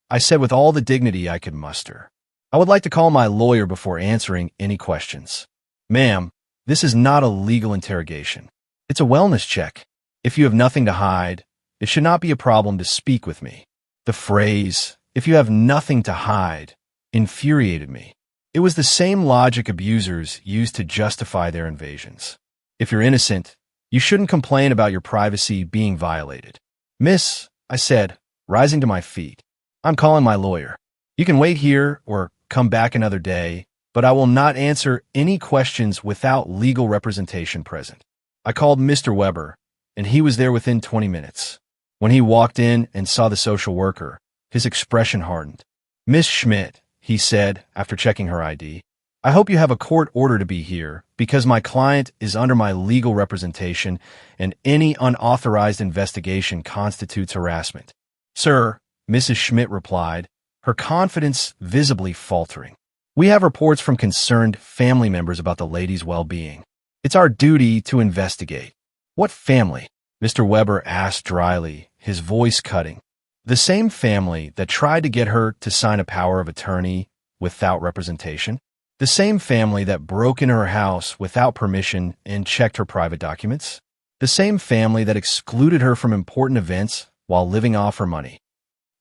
Speaker 1: I said with all the dignity I could muster, "I would like to call my lawyer before answering any questions." "Ma'am, this is not a legal interrogation. It's a wellness check. If you have nothing to hide, it should not be a problem to speak with me." The phrase, "if you have nothing to hide," infuriated me. It was the same logic abusers use to justify their invasions. If you're innocent, you shouldn't complain about your privacy being violated. "Miss," I said, rising to my feet, "I'm calling my lawyer. You can wait here or come back another day, but I will not answer any questions without legal representation present." I called Mr. Weber, and he was there within 20 minutes. When he walked in and saw the social worker, his expression hardened. "Miss Schmidt," he said after checking her ID, "I hope you have a court order to be here because my client is under my legal representation and any unauthorized investigation constitutes harassment." "Sir," Mrs. Schmidt replied, her confidence visibly faltering, "we have reports from concerned family members about the lady's well-being. It's our duty to investigate." "What family?" Mr. Weber asked dryly, his voice cutting. "The same family that tried to get her to sign a power of attorney without representation? The same family that broke into her house without permission and checked her private documents? The same family that excluded her from important events while living off her money?"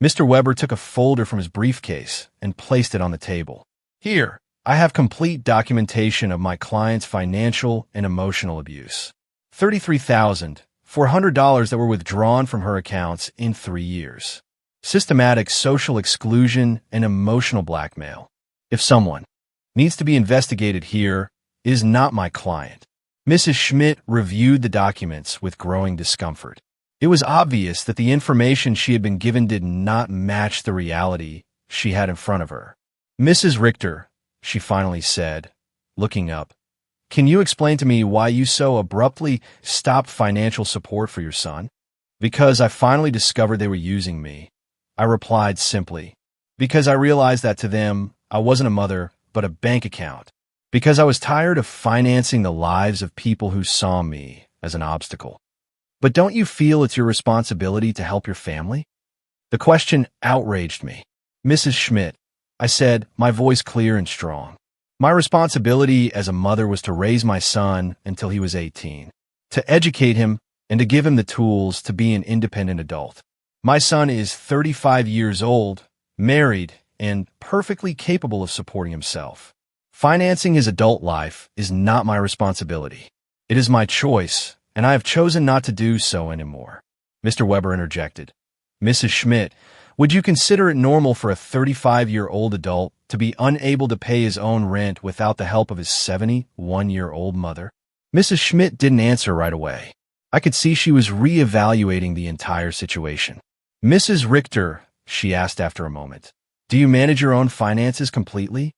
Speaker 1: Mr. Weber took a folder from his briefcase and placed it on the table. "Here, I have complete documentation of my client's financial and emotional abuse. $33,400 that were withdrawn from her accounts in 3 years. Systematic social exclusion and emotional blackmail. If someone needs to be investigated here, it is not my client." Mrs. Schmidt reviewed the documents with growing discomfort. It was obvious that the information she had been given did not match the reality she had in front of her. "Mrs. Richter," she finally said, looking up, "can you explain to me why you so abruptly stopped financial support for your son?" "Because I finally discovered they were using me," I replied simply. "Because I realized that to them, I wasn't a mother, but a bank account. Because I was tired of financing the lives of people who saw me as an obstacle." "But don't you feel it's your responsibility to help your family?" The question outraged me. "Mrs. Schmidt," I said, my voice clear and strong, "my responsibility as a mother was to raise my son until he was 18, to educate him and to give him the tools to be an independent adult. My son is 35 years old, married, and perfectly capable of supporting himself. Financing his adult life is not my responsibility. It is my choice, and I have chosen not to do so anymore." Mr. Weber interjected. "Mrs. Schmidt, Would you consider it normal for a 35-year-old adult to be unable to pay his own rent without the help of his 71-year-old mother? Mrs. Schmidt didn't answer right away. I could see she was reevaluating the entire situation. Mrs. Richter, she asked after a moment, do you manage your own finances completely?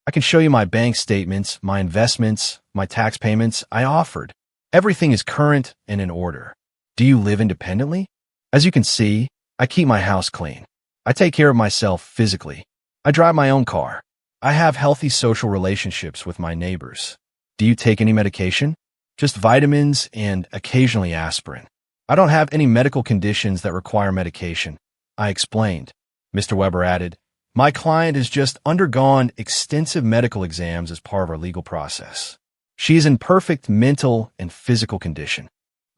Speaker 1: I can show you my bank statements, my investments, my tax payments. I offered. Everything is current and in order. Do you live independently? As you can see, I keep my house clean. I take care of myself physically. I drive my own car. I have healthy social relationships with my neighbors. Do you take any medication? Just vitamins and occasionally aspirin. I don't have any medical conditions that require medication, I explained. Mr. Weber added, my client has just undergone extensive medical exams as part of our legal process. She is in perfect mental and physical condition.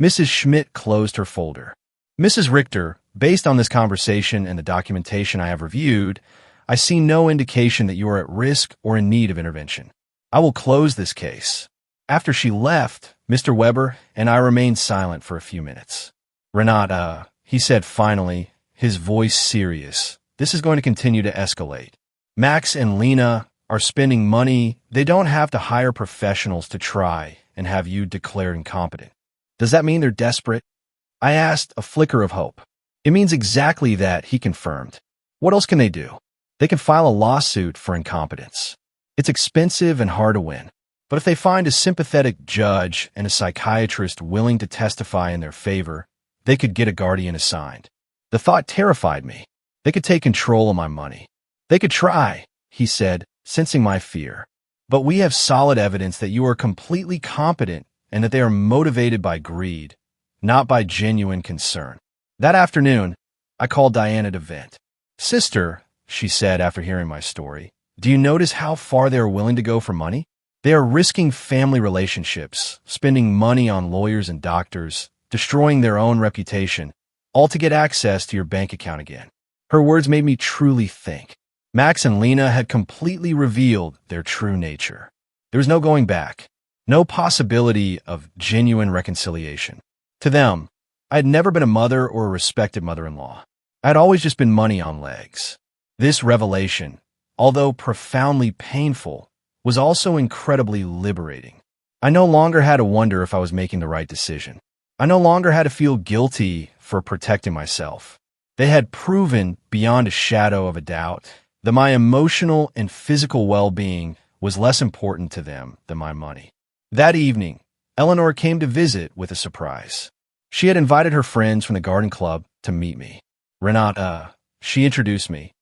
Speaker 1: Mrs. Schmidt closed her folder. Mrs. Richter, based on this conversation and the documentation I have reviewed, I see no indication that you are at risk or in need of intervention. I will close this case. After she left, Mr. Weber and I remained silent for a few minutes. Renata, he said finally, his voice serious. This is going to continue to escalate. Max and Lena are spending money they don't have to hire professionals to try and have you declared incompetent. Does that mean they're desperate? I asked, a flicker of hope. It means exactly that, he confirmed. What else can they do? They can file a lawsuit for incompetence. It's expensive and hard to win. But if they find a sympathetic judge and a psychiatrist willing to testify in their favor, they could get a guardian assigned. The thought terrified me. They could take control of my money. They could try, he said, sensing my fear. But we have solid evidence that you are completely competent and that they are motivated by greed, not by genuine concern. That afternoon, I called Diana to vent. Sister, she said after hearing my story, do you notice how far they are willing to go for money? They are risking family relationships, spending money on lawyers and doctors, destroying their own reputation, all to get access to your bank account again. Her words made me truly think. Max and Lena had completely revealed their true nature. There was no going back, no possibility of genuine reconciliation. To them, I had never been a mother or a respected mother-in-law. I had always just been money on legs. This revelation, although profoundly painful, was also incredibly liberating. I no longer had to wonder if I was making the right decision. I no longer had to feel guilty for protecting myself. They had proven beyond a shadow of a doubt that my emotional and physical well-being was less important to them than my money. That evening, Eleanor came to visit with a surprise. She had invited her friends from the garden club to meet me. Renata, she introduced me.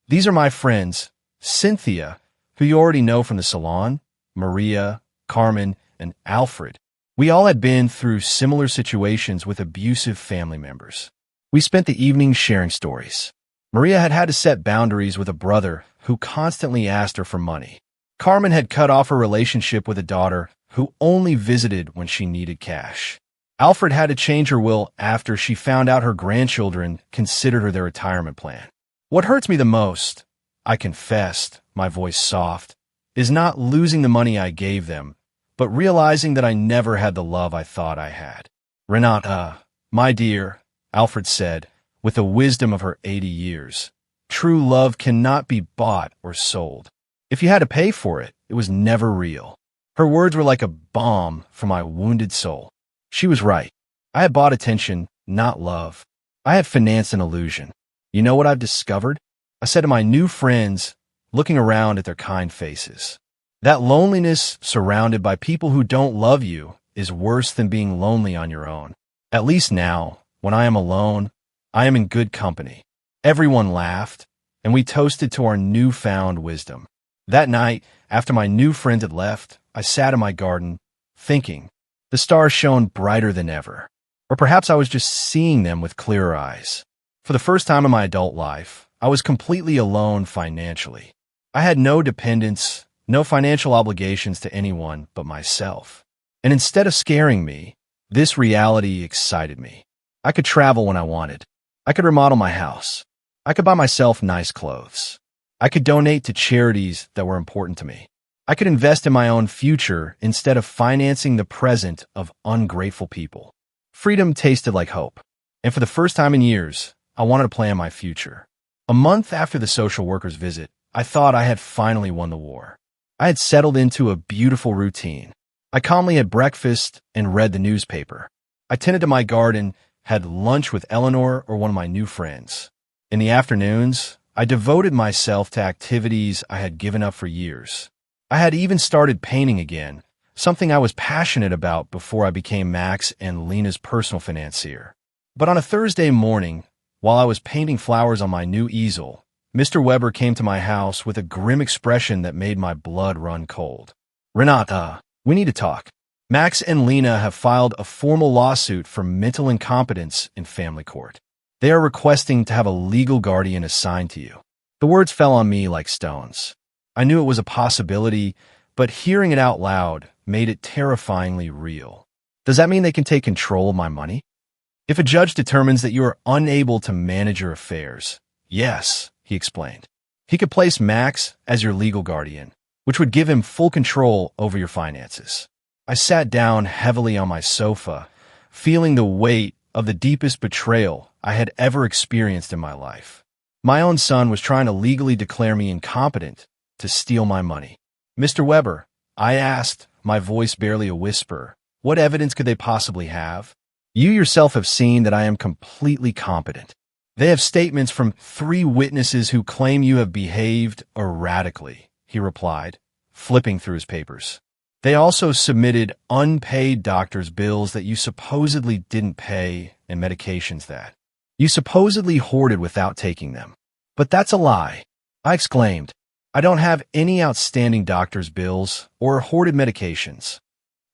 Speaker 1: These are my friends, Cynthia, who you already know from the salon, Maria, Carmen, and Alfred. We all had been through similar situations with abusive family members. We spent the evening sharing stories. Maria had had to set boundaries with a brother who constantly asked her for money. Carmen had cut off her relationship with a daughter who only visited when she needed cash. Alfred had to change her will after she found out her grandchildren considered her their retirement plan. What hurts me the most, I confessed, my voice soft, is not losing the money I gave them, but realizing that I never had the love I thought I had. Renata, my dear, Alfred said, with the wisdom of her 80 years, true love cannot be bought or sold. If you had to pay for it, it was never real. Her words were like a balm for my wounded soul. She was right. I had bought attention, not love. I had financed an illusion. You know what I've discovered? I said to my new friends, looking around at their kind faces. That loneliness surrounded by people who don't love you is worse than being lonely on your own. At least now, when I am alone, I am in good company. Everyone laughed, and we toasted to our newfound wisdom. That night, after my new friend had left, I sat in my garden, thinking. The stars shone brighter than ever. Or perhaps I was just seeing them with clearer eyes. For the first time in my adult life, I was completely alone financially. I had no dependents, no financial obligations to anyone but myself. And instead of scaring me, this reality excited me. I could travel when I wanted. I could remodel my house. I could buy myself nice clothes. I could donate to charities that were important to me. I could invest in my own future instead of financing the present of ungrateful people. Freedom tasted like hope. And for the first time in years, I wanted to plan my future. A month after the social worker's visit, I thought I had finally won the war. I had settled into a beautiful routine. I calmly had breakfast and read the newspaper. I tended to my garden, had lunch with Eleanor or one of my new friends. In the afternoons, I devoted myself to activities I had given up for years. I had even started painting again, something I was passionate about before I became Max and Lena's personal financier. But on a Thursday morning, while I was painting flowers on my new easel, Mr. Weber came to my house with a grim expression that made my blood run cold. "Renata, we need to talk. Max and Lena have filed a formal lawsuit for mental incompetence in family court. They are requesting to have a legal guardian assigned to you." The words fell on me like stones. I knew it was a possibility, but hearing it out loud made it terrifyingly real. Does that mean they can take control of my money? If a judge determines that you are unable to manage your affairs, yes, he explained. He could place Max as your legal guardian, which would give him full control over your finances. I sat down heavily on my sofa, feeling the weight of the deepest betrayal I had ever experienced in my life. My own son was trying to legally declare me incompetent to steal my money. "Mr. Weber," I asked, my voice barely a whisper, "what evidence could they possibly have? You yourself have seen that I am completely competent. They have statements from 3 witnesses who claim you have behaved erratically," he replied, flipping through his papers. "They also submitted unpaid doctor's bills that you supposedly didn't pay and medications that you supposedly hoarded without taking them. But that's a lie," I exclaimed. "I don't have any outstanding doctor's bills or hoarded medications."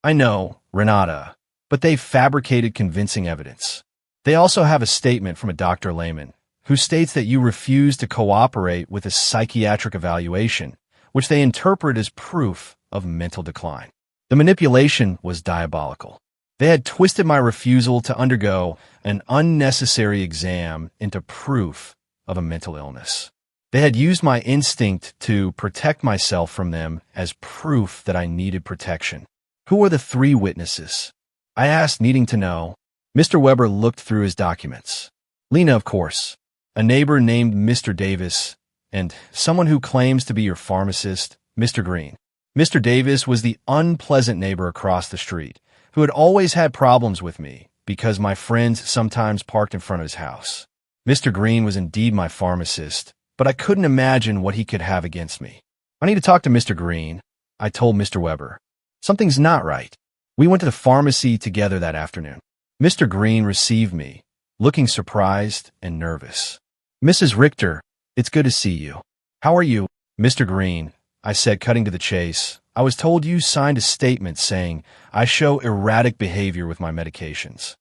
Speaker 1: "I know, Renata, but they've fabricated convincing evidence. They also have a statement from a Dr. Lehman, who states that you refused to cooperate with a psychiatric evaluation, which they interpret as proof of mental decline. The manipulation was diabolical. They had twisted my refusal to undergo an unnecessary exam into proof of a mental illness. They had used my instinct to protect myself from them as proof that I needed protection. Who are the 3 witnesses? I asked, needing to know. Mr. Weber looked through his documents. "Lena, of course, a neighbor named Mr. Davis, and someone who claims to be your pharmacist, Mr. Green. Mr. Davis was the unpleasant neighbor across the street, who had always had problems with me because my friends sometimes parked in front of his house. Mr. Green was indeed my pharmacist, but I couldn't imagine what he could have against me. I need to talk to Mr. Green," I told Mr. Weber. "Something's not right." We went to the pharmacy together that afternoon. Mr. Green received me, looking surprised and nervous. "Mrs. Richter, it's good to see you. How are you?" "Mr. Green," I said, cutting to the chase, "I was told you signed a statement saying I show erratic behavior with my medications."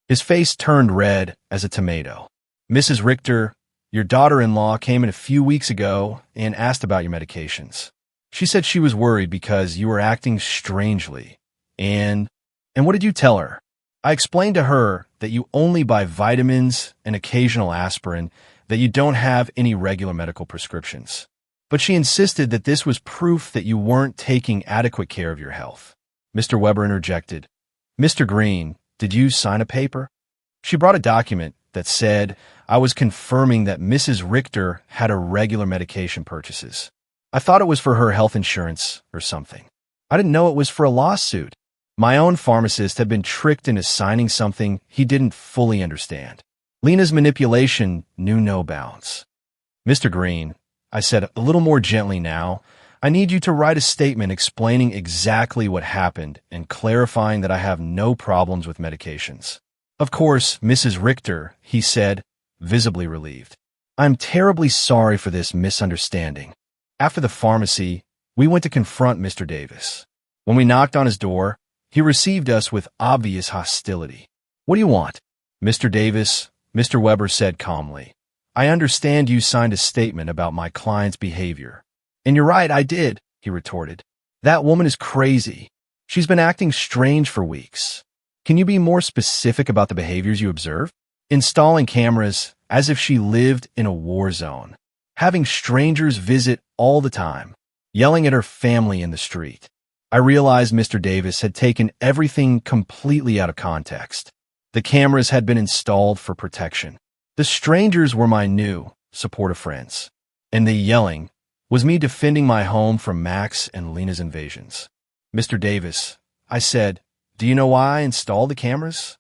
Speaker 1: His face turned red as a tomato. "Mrs. Richter, your daughter-in-law came in a few weeks ago and asked about your medications. She said she was worried because you were acting strangely. And what did you tell her?" I explained to her that you only buy vitamins and occasional aspirin, that you don't have any regular medical prescriptions. But she insisted that this was proof that you weren't taking adequate care of your health. Mr. Weber interjected. "Mr. Green, did you sign a paper?" She brought a document that said I was confirming that Mrs. Richter had irregular medication purchases. I thought it was for her health insurance or something. I didn't know it was for a lawsuit. My own pharmacist had been tricked into signing something he didn't fully understand. Lena's manipulation knew no bounds. "Mr. Green," I said a little more gently now, "I need you to write a statement explaining exactly what happened and clarifying that I have no problems with medications." "Of course, Mrs. Richter," he said, visibly relieved. "I'm terribly sorry for this misunderstanding." After the pharmacy, we went to confront Mr. Davis. When we knocked on his door, he received us with obvious hostility. "What do you want?" "Mr. Davis," Mr. Weber said calmly, "I understand you signed a statement about my client's behavior." "And you're right, I did," he retorted. "That woman is crazy. She's been acting strange for weeks. Can you be more specific about the behaviors you observed?" "Installing cameras as if she lived in a war zone, having strangers visit all the time, yelling at her family in the street." I realized Mr. Davis had taken everything completely out of context. The cameras had been installed for protection. The strangers were my new, supportive friends. And the yelling was me defending my home from Max and Lena's invasions. "Mr. Davis," I said, "do you know why I installed the cameras?"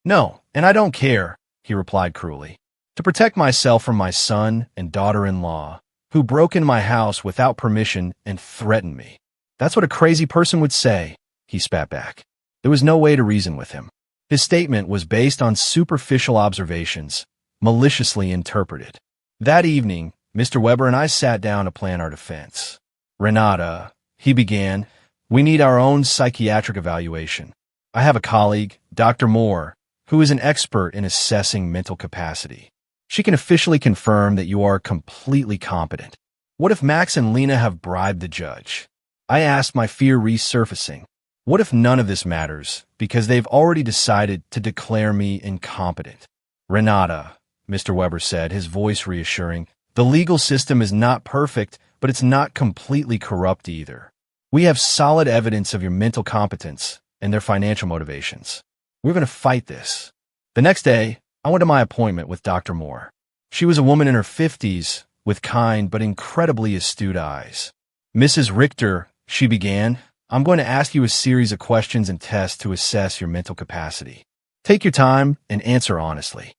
Speaker 1: "No, and I don't care," he replied cruelly. "To protect myself from my son and daughter-in-law, who broke in my house without permission and threatened me." "That's what a crazy person would say," he spat back. There was no way to reason with him. His statement was based on superficial observations, maliciously interpreted. That evening, Mr. Weber and I sat down to plan our defense. "Renata," he began, "we need our own psychiatric evaluation. I have a colleague, Dr. Moore, who is an expert in assessing mental capacity. She can officially confirm that you are completely competent. What if Max and Lena have bribed the judge?" I asked, my fear resurfacing. What if none of this matters, because they've already decided to declare me incompetent? "Renata," Mr. Weber said, his voice reassuring, "the legal system is not perfect, but it's not completely corrupt either. We have solid evidence of your mental competence and their financial motivations. We're going to fight this." The next day, I went to my appointment with Dr. Moore. She was a woman in her 50s with kind but incredibly astute eyes. "Mrs. Richter," she began, "I'm going to ask you a series of questions and tests to assess your mental capacity. Take your time and answer honestly."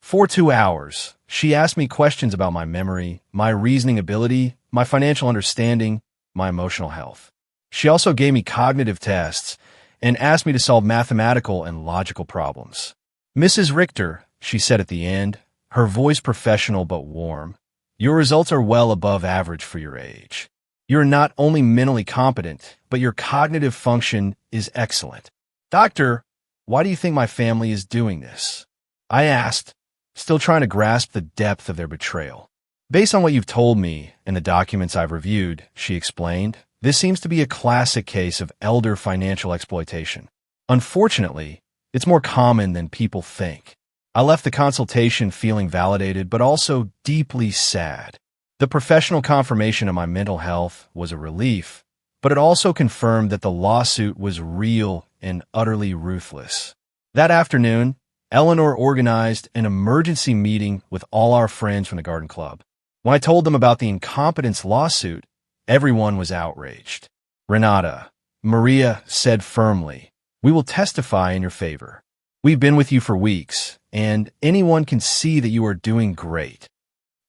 Speaker 1: For 2 hours, she asked me questions about my memory, my reasoning ability, my financial understanding, my emotional health. She also gave me cognitive tests and asked me to solve mathematical and logical problems. "Mrs. Richter," she said at the end, her voice professional but warm, "your results are well above average for your age. You're not only mentally competent, but your cognitive function is excellent." "Doctor, why do you think my family is doing this?" I asked, still trying to grasp the depth of their betrayal. "Based on what you've told me and the documents I've reviewed," she explained, "this seems to be a classic case of elder financial exploitation. Unfortunately, it's more common than people think." I left the consultation feeling validated, but also deeply sad. The professional confirmation of my mental health was a relief, but it also confirmed that the lawsuit was real and utterly ruthless. That afternoon, Eleanor organized an emergency meeting with all our friends from the garden club. When I told them about the incompetence lawsuit, everyone was outraged. "Renata," Maria said firmly, "we will testify in your favor. We've been with you for weeks, and anyone can see that you are doing great."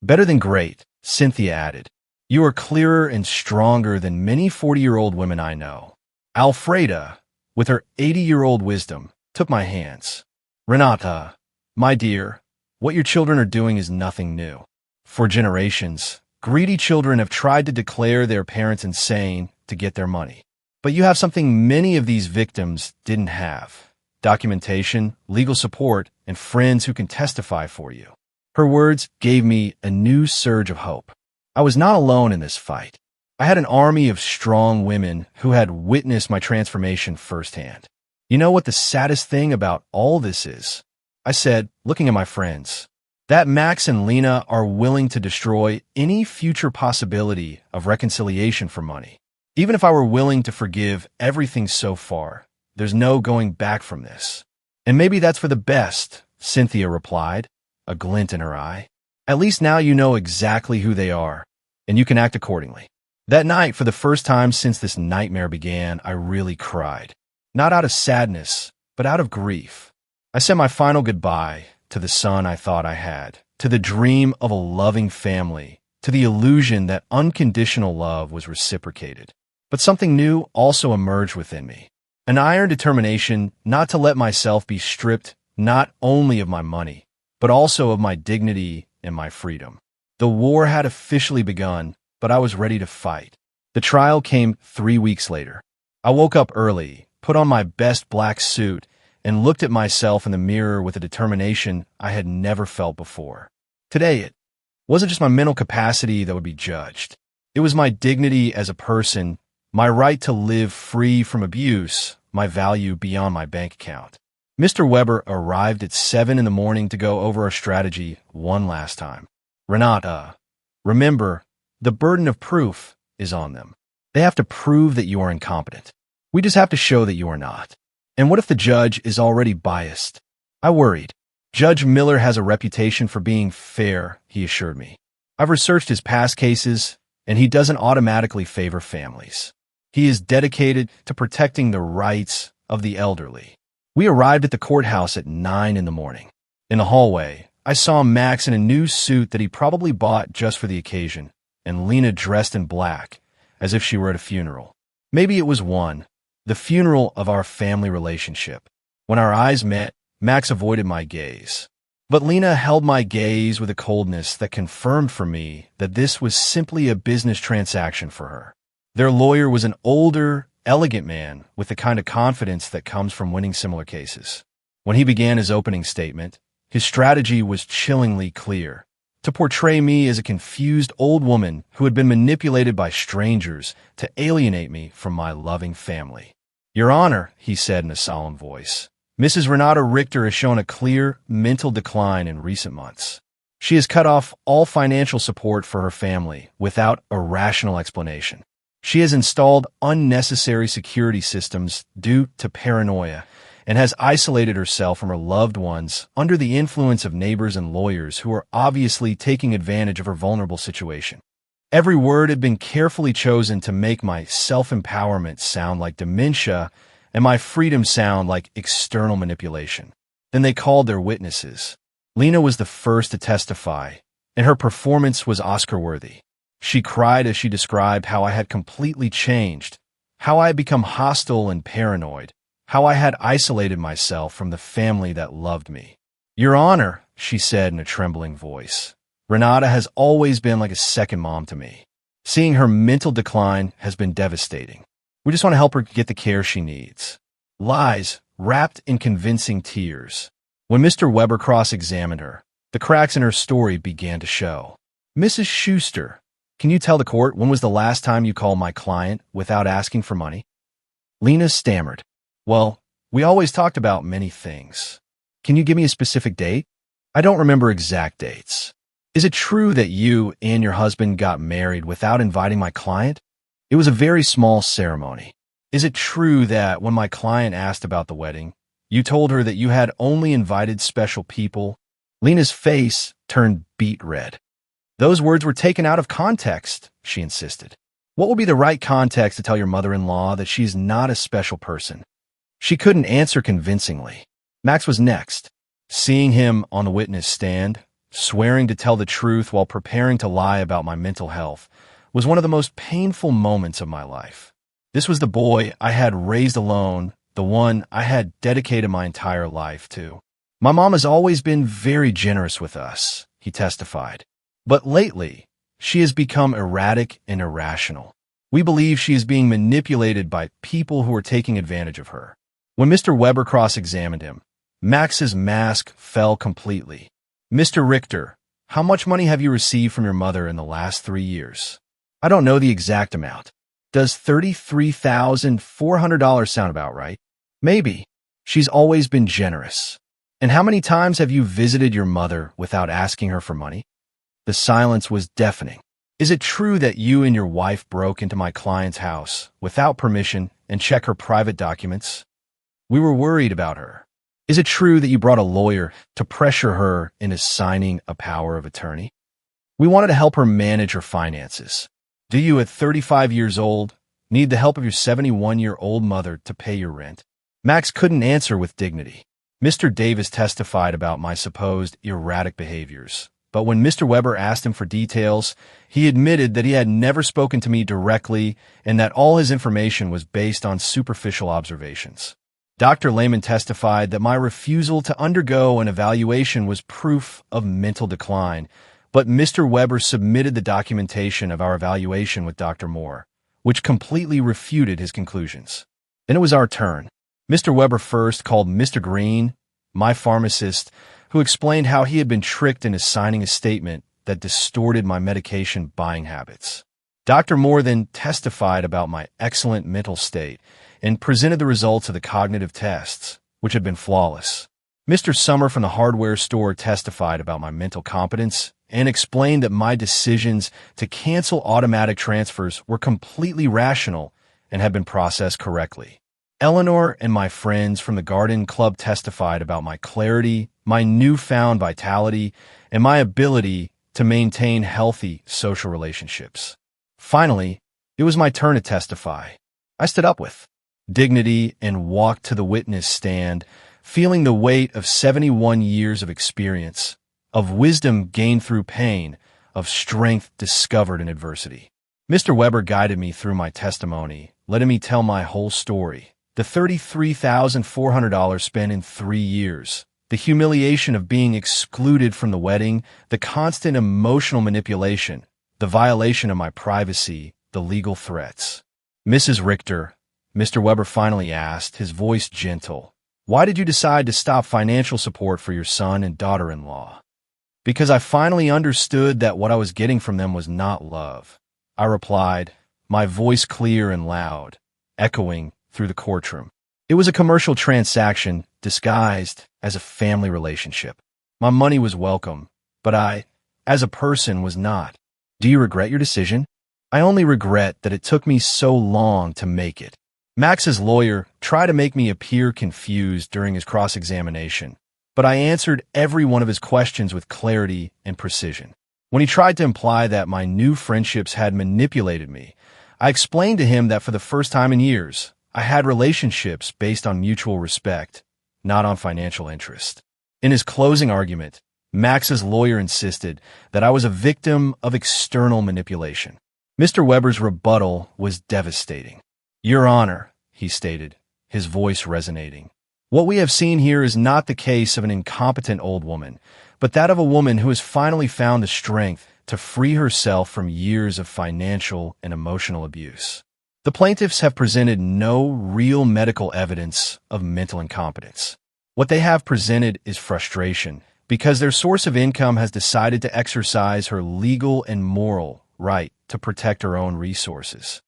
Speaker 1: "Better than great," Cynthia added. "You are clearer and stronger than many 40-year-old women I know." Alfreda, with her 80-year-old wisdom, took my hands. "Renata, my dear, what your children are doing is nothing new. For generations, greedy children have tried to declare their parents insane to get their money. But you have something many of these victims didn't have: documentation, legal support, and friends who can testify for you." Her words gave me a new surge of hope. I was not alone in this fight. I had an army of strong women who had witnessed my transformation firsthand. "You know what the saddest thing about all this is?" I said, looking at my friends. "That Max and Lena are willing to destroy any future possibility of reconciliation for money. Even if I were willing to forgive everything so far, there's no going back from this." "And maybe that's for the best," Cynthia replied, a glint in her eye. "At least now you know exactly who they are, and you can act accordingly." That night, for the first time since this nightmare began, I really cried. Not out of sadness, but out of grief. I said my final goodbye to the son I thought I had, to the dream of a loving family, to the illusion that unconditional love was reciprocated. But something new also emerged within me. An iron determination not to let myself be stripped not only of my money, but also of my dignity and my freedom. The war had officially begun, but I was ready to fight. The trial came 3 weeks later. I woke up early, put on my best black suit, and looked at myself in the mirror with a determination I had never felt before. Today, it wasn't just my mental capacity that would be judged. It was my dignity as a person, my right to live free from abuse, my value beyond my bank account. Mr. Weber arrived at 7 in the morning to go over our strategy one last time. "Renata, remember, the burden of proof is on them. They have to prove that you are incompetent. We just have to show that you are not. And what if the judge is already biased?" I worried. Judge Miller has a reputation for being fair, he assured me. I've researched his past cases, and he doesn't automatically favor families. He is dedicated to protecting the rights of the elderly. We arrived at the courthouse at 9 in the morning. In the hallway, I saw Max in a new suit that he probably bought just for the occasion, and Lena dressed in black, as if she were at a funeral. Maybe it was the funeral of our family relationship. When our eyes met, Max avoided my gaze. But Lena held my gaze with a coldness that confirmed for me that this was simply a business transaction for her. Their lawyer was an older, elegant man with the kind of confidence that comes from winning similar cases. When he began his opening statement, his strategy was chillingly clear: to portray me as a confused old woman who had been manipulated by strangers to alienate me from my loving family. "Your Honor," he said in a solemn voice, "Mrs. Renata Richter has shown a clear mental decline in recent months. She has cut off all financial support for her family without a rational explanation. She has installed unnecessary security systems due to paranoia and has isolated herself from her loved ones under the influence of neighbors and lawyers who are obviously taking advantage of her vulnerable situation." Every word had been carefully chosen to make my self-empowerment sound like dementia and my freedom sound like external manipulation. Then they called their witnesses. Lena was the first to testify, and her performance was Oscar-worthy. She cried as she described how I had completely changed, how I had become hostile and paranoid, how I had isolated myself from the family that loved me. "Your Honor," she said in a trembling voice, "Renata has always been like a second mom to me. Seeing her mental decline has been devastating. We just want to help her get the care she needs." Lies wrapped in convincing tears. When Mr. Weber cross-examined her, the cracks in her story began to show. "Mrs. Schuster, can you tell the court when was the last time you called my client without asking for money?" Lena stammered. "Well, we always talked about many things. Can you give me a specific date?" "I don't remember exact dates." "Is it true that you and your husband got married without inviting my client?" "It was a very small ceremony." "Is it true that when my client asked about the wedding, you told her that you had only invited special people?" Lena's face turned beet red. "Those words were taken out of context," she insisted. "What would be the right context to tell your mother-in-law that she is not a special person?" She couldn't answer convincingly. Max was next. Seeing him on the witness stand, swearing to tell the truth while preparing to lie about my mental health, was one of the most painful moments of my life. This was the boy I had raised alone, the one I had dedicated my entire life to. "My mom has always been very generous with us," he testified. "But lately, she has become erratic and irrational. We believe she is being manipulated by people who are taking advantage of her." When Mr. Weber cross-examined him, Max's mask fell completely. "Mr. Richter, how much money have you received from your mother in the last 3 years?" "I don't know the exact amount." "Does $33,400 sound about right?" "Maybe. She's always been generous." "And how many times have you visited your mother without asking her for money?" The silence was deafening. "Is it true that you and your wife broke into my client's house without permission and checked her private documents?" "We were worried about her." "Is it true that you brought a lawyer to pressure her into signing a power of attorney?" "We wanted to help her manage her finances." "Do you, at 35 years old, need the help of your 71-year-old mother to pay your rent?" Max couldn't answer with dignity. Mr. Davis testified about my supposed erratic behaviors, but when Mr. Weber asked him for details, he admitted that he had never spoken to me directly and that all his information was based on superficial observations. Dr. Lehman testified that my refusal to undergo an evaluation was proof of mental decline, but Mr. Weber submitted the documentation of our evaluation with Dr. Moore, which completely refuted his conclusions. Then it was our turn. Mr. Weber first called Mr. Green, my pharmacist, who explained how he had been tricked into signing a statement that distorted my medication buying habits. Dr. Moore then testified about my excellent mental state and presented the results of the cognitive tests, which had been flawless. Mr. Summer from the hardware store testified about my mental competence and explained that my decisions to cancel automatic transfers were completely rational and had been processed correctly. Eleanor and my friends from the garden club testified about my clarity, my newfound vitality, and my ability to maintain healthy social relationships. Finally, it was my turn to testify. I stood up with dignity and walked to the witness stand, feeling the weight of 71 years of experience, of wisdom gained through pain, of strength discovered in adversity. Mr. Weber guided me through my testimony, letting me tell my whole story. The $33,400 spent in 3 years, the humiliation of being excluded from the wedding, the constant emotional manipulation, the violation of my privacy, the legal threats. Mrs. Richter, Mr. Weber finally asked, his voice gentle, "Why did you decide to stop financial support for your son and daughter-in-law?" "Because I finally understood that what I was getting from them was not love," I replied, my voice clear and loud, echoing through the courtroom. It was a commercial transaction disguised as a family relationship. My money was welcome, but I, as a person, was not. Do you regret your decision? I only regret that it took me so long to make it. Max's lawyer tried to make me appear confused during his cross-examination, but I answered every one of his questions with clarity and precision. When he tried to imply that my new friendships had manipulated me, I explained to him that for the first time in years, I had relationships based on mutual respect, not on financial interest. In his closing argument, Max's lawyer insisted that I was a victim of external manipulation. Mr. Weber's rebuttal was devastating. "Your Honor," he stated, his voice resonating, "what we have seen here is not the case of an incompetent old woman, but that of a woman who has finally found the strength to free herself from years of financial and emotional abuse." The plaintiffs have presented no real medical evidence of mental incompetence. What they have presented is frustration because their source of income has decided to exercise her legal and moral right to protect her own resources.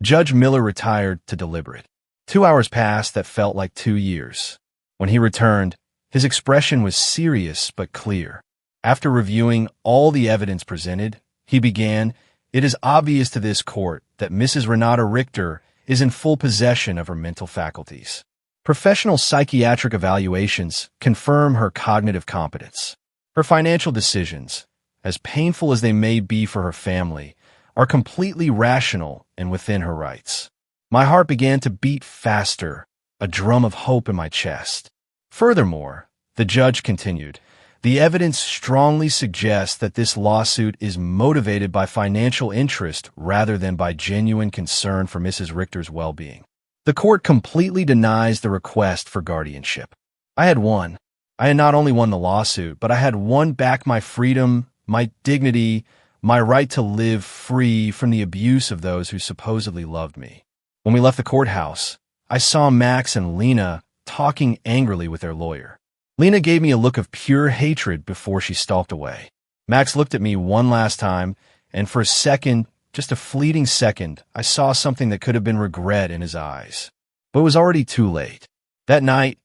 Speaker 1: Judge Miller retired to deliberate. 2 hours passed that felt like 2 years. When he returned, his expression was serious but clear. After reviewing all the evidence presented, he began, "It is obvious to this court that Mrs. Renata Richter is in full possession of her mental faculties. Professional psychiatric evaluations confirm her cognitive competence. Her financial decisions, as painful as they may be for her family, are completely rational and within her rights." My heart began to beat faster, a drum of hope in my chest. Furthermore, the judge continued, "The evidence strongly suggests that this lawsuit is motivated by financial interest rather than by genuine concern for Mrs. Richter's well-being. The court completely denies the request for guardianship. I had won. I had not only won the lawsuit, but I had won back my freedom, my dignity, my right to live free from the abuse of those who supposedly loved me. When we left the courthouse, I saw Max and Lena talking angrily with their lawyer. Lena gave me a look of pure hatred before she stalked away. Max looked at me one last time, and for a second, just a fleeting second, I saw something that could have been regret in his eyes. But it was already too late. That night,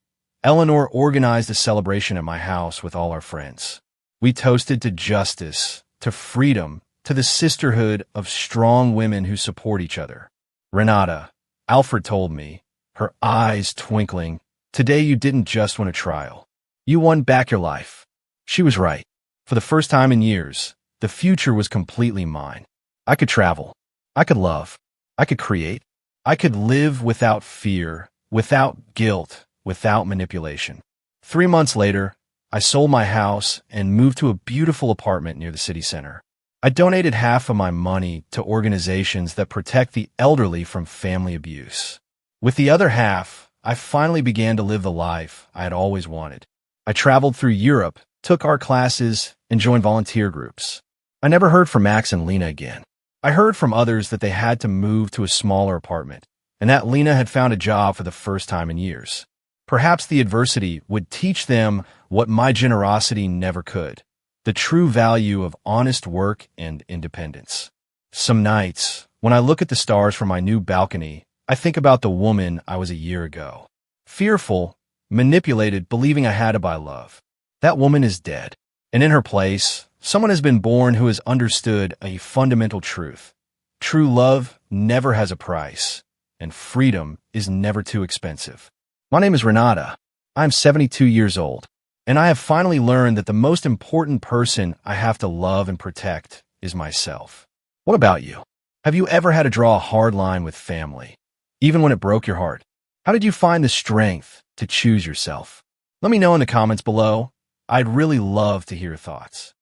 Speaker 1: Eleanor organized a celebration at my house with all our friends. We toasted to justice, to freedom, to the sisterhood of strong women who support each other. "Renata," Alfred told me, her eyes twinkling, "today you didn't just win a trial. You won back your life." She was right. For the first time in years, the future was completely mine. I could travel. I could love. I could create. I could live without fear, without guilt, without manipulation. 3 months later, I sold my house and moved to a beautiful apartment near the city center. I donated half of my money to organizations that protect the elderly from family abuse. With the other half, I finally began to live the life I had always wanted. I traveled through Europe, took art classes, and joined volunteer groups. I never heard from Max and Lena again. I heard from others that they had to move to a smaller apartment, and that Lena had found a job for the first time in years. Perhaps the adversity would teach them what my generosity never could, the true value of honest work and independence. Some nights, when I look at the stars from my new balcony, I think about the woman I was a year ago. Fearful, manipulated, believing I had to buy love. That woman is dead, and in her place, someone has been born who has understood a fundamental truth. True love never has a price, and freedom is never too expensive. My name is Renata. I'm 72 years old, And I have finally learned that the most important person I have to love and protect is myself. What about you? Have you ever had to draw a hard line with family, even when it broke your heart? How did you find the strength to choose yourself? Let me know in the comments below. I'd really love to hear your thoughts.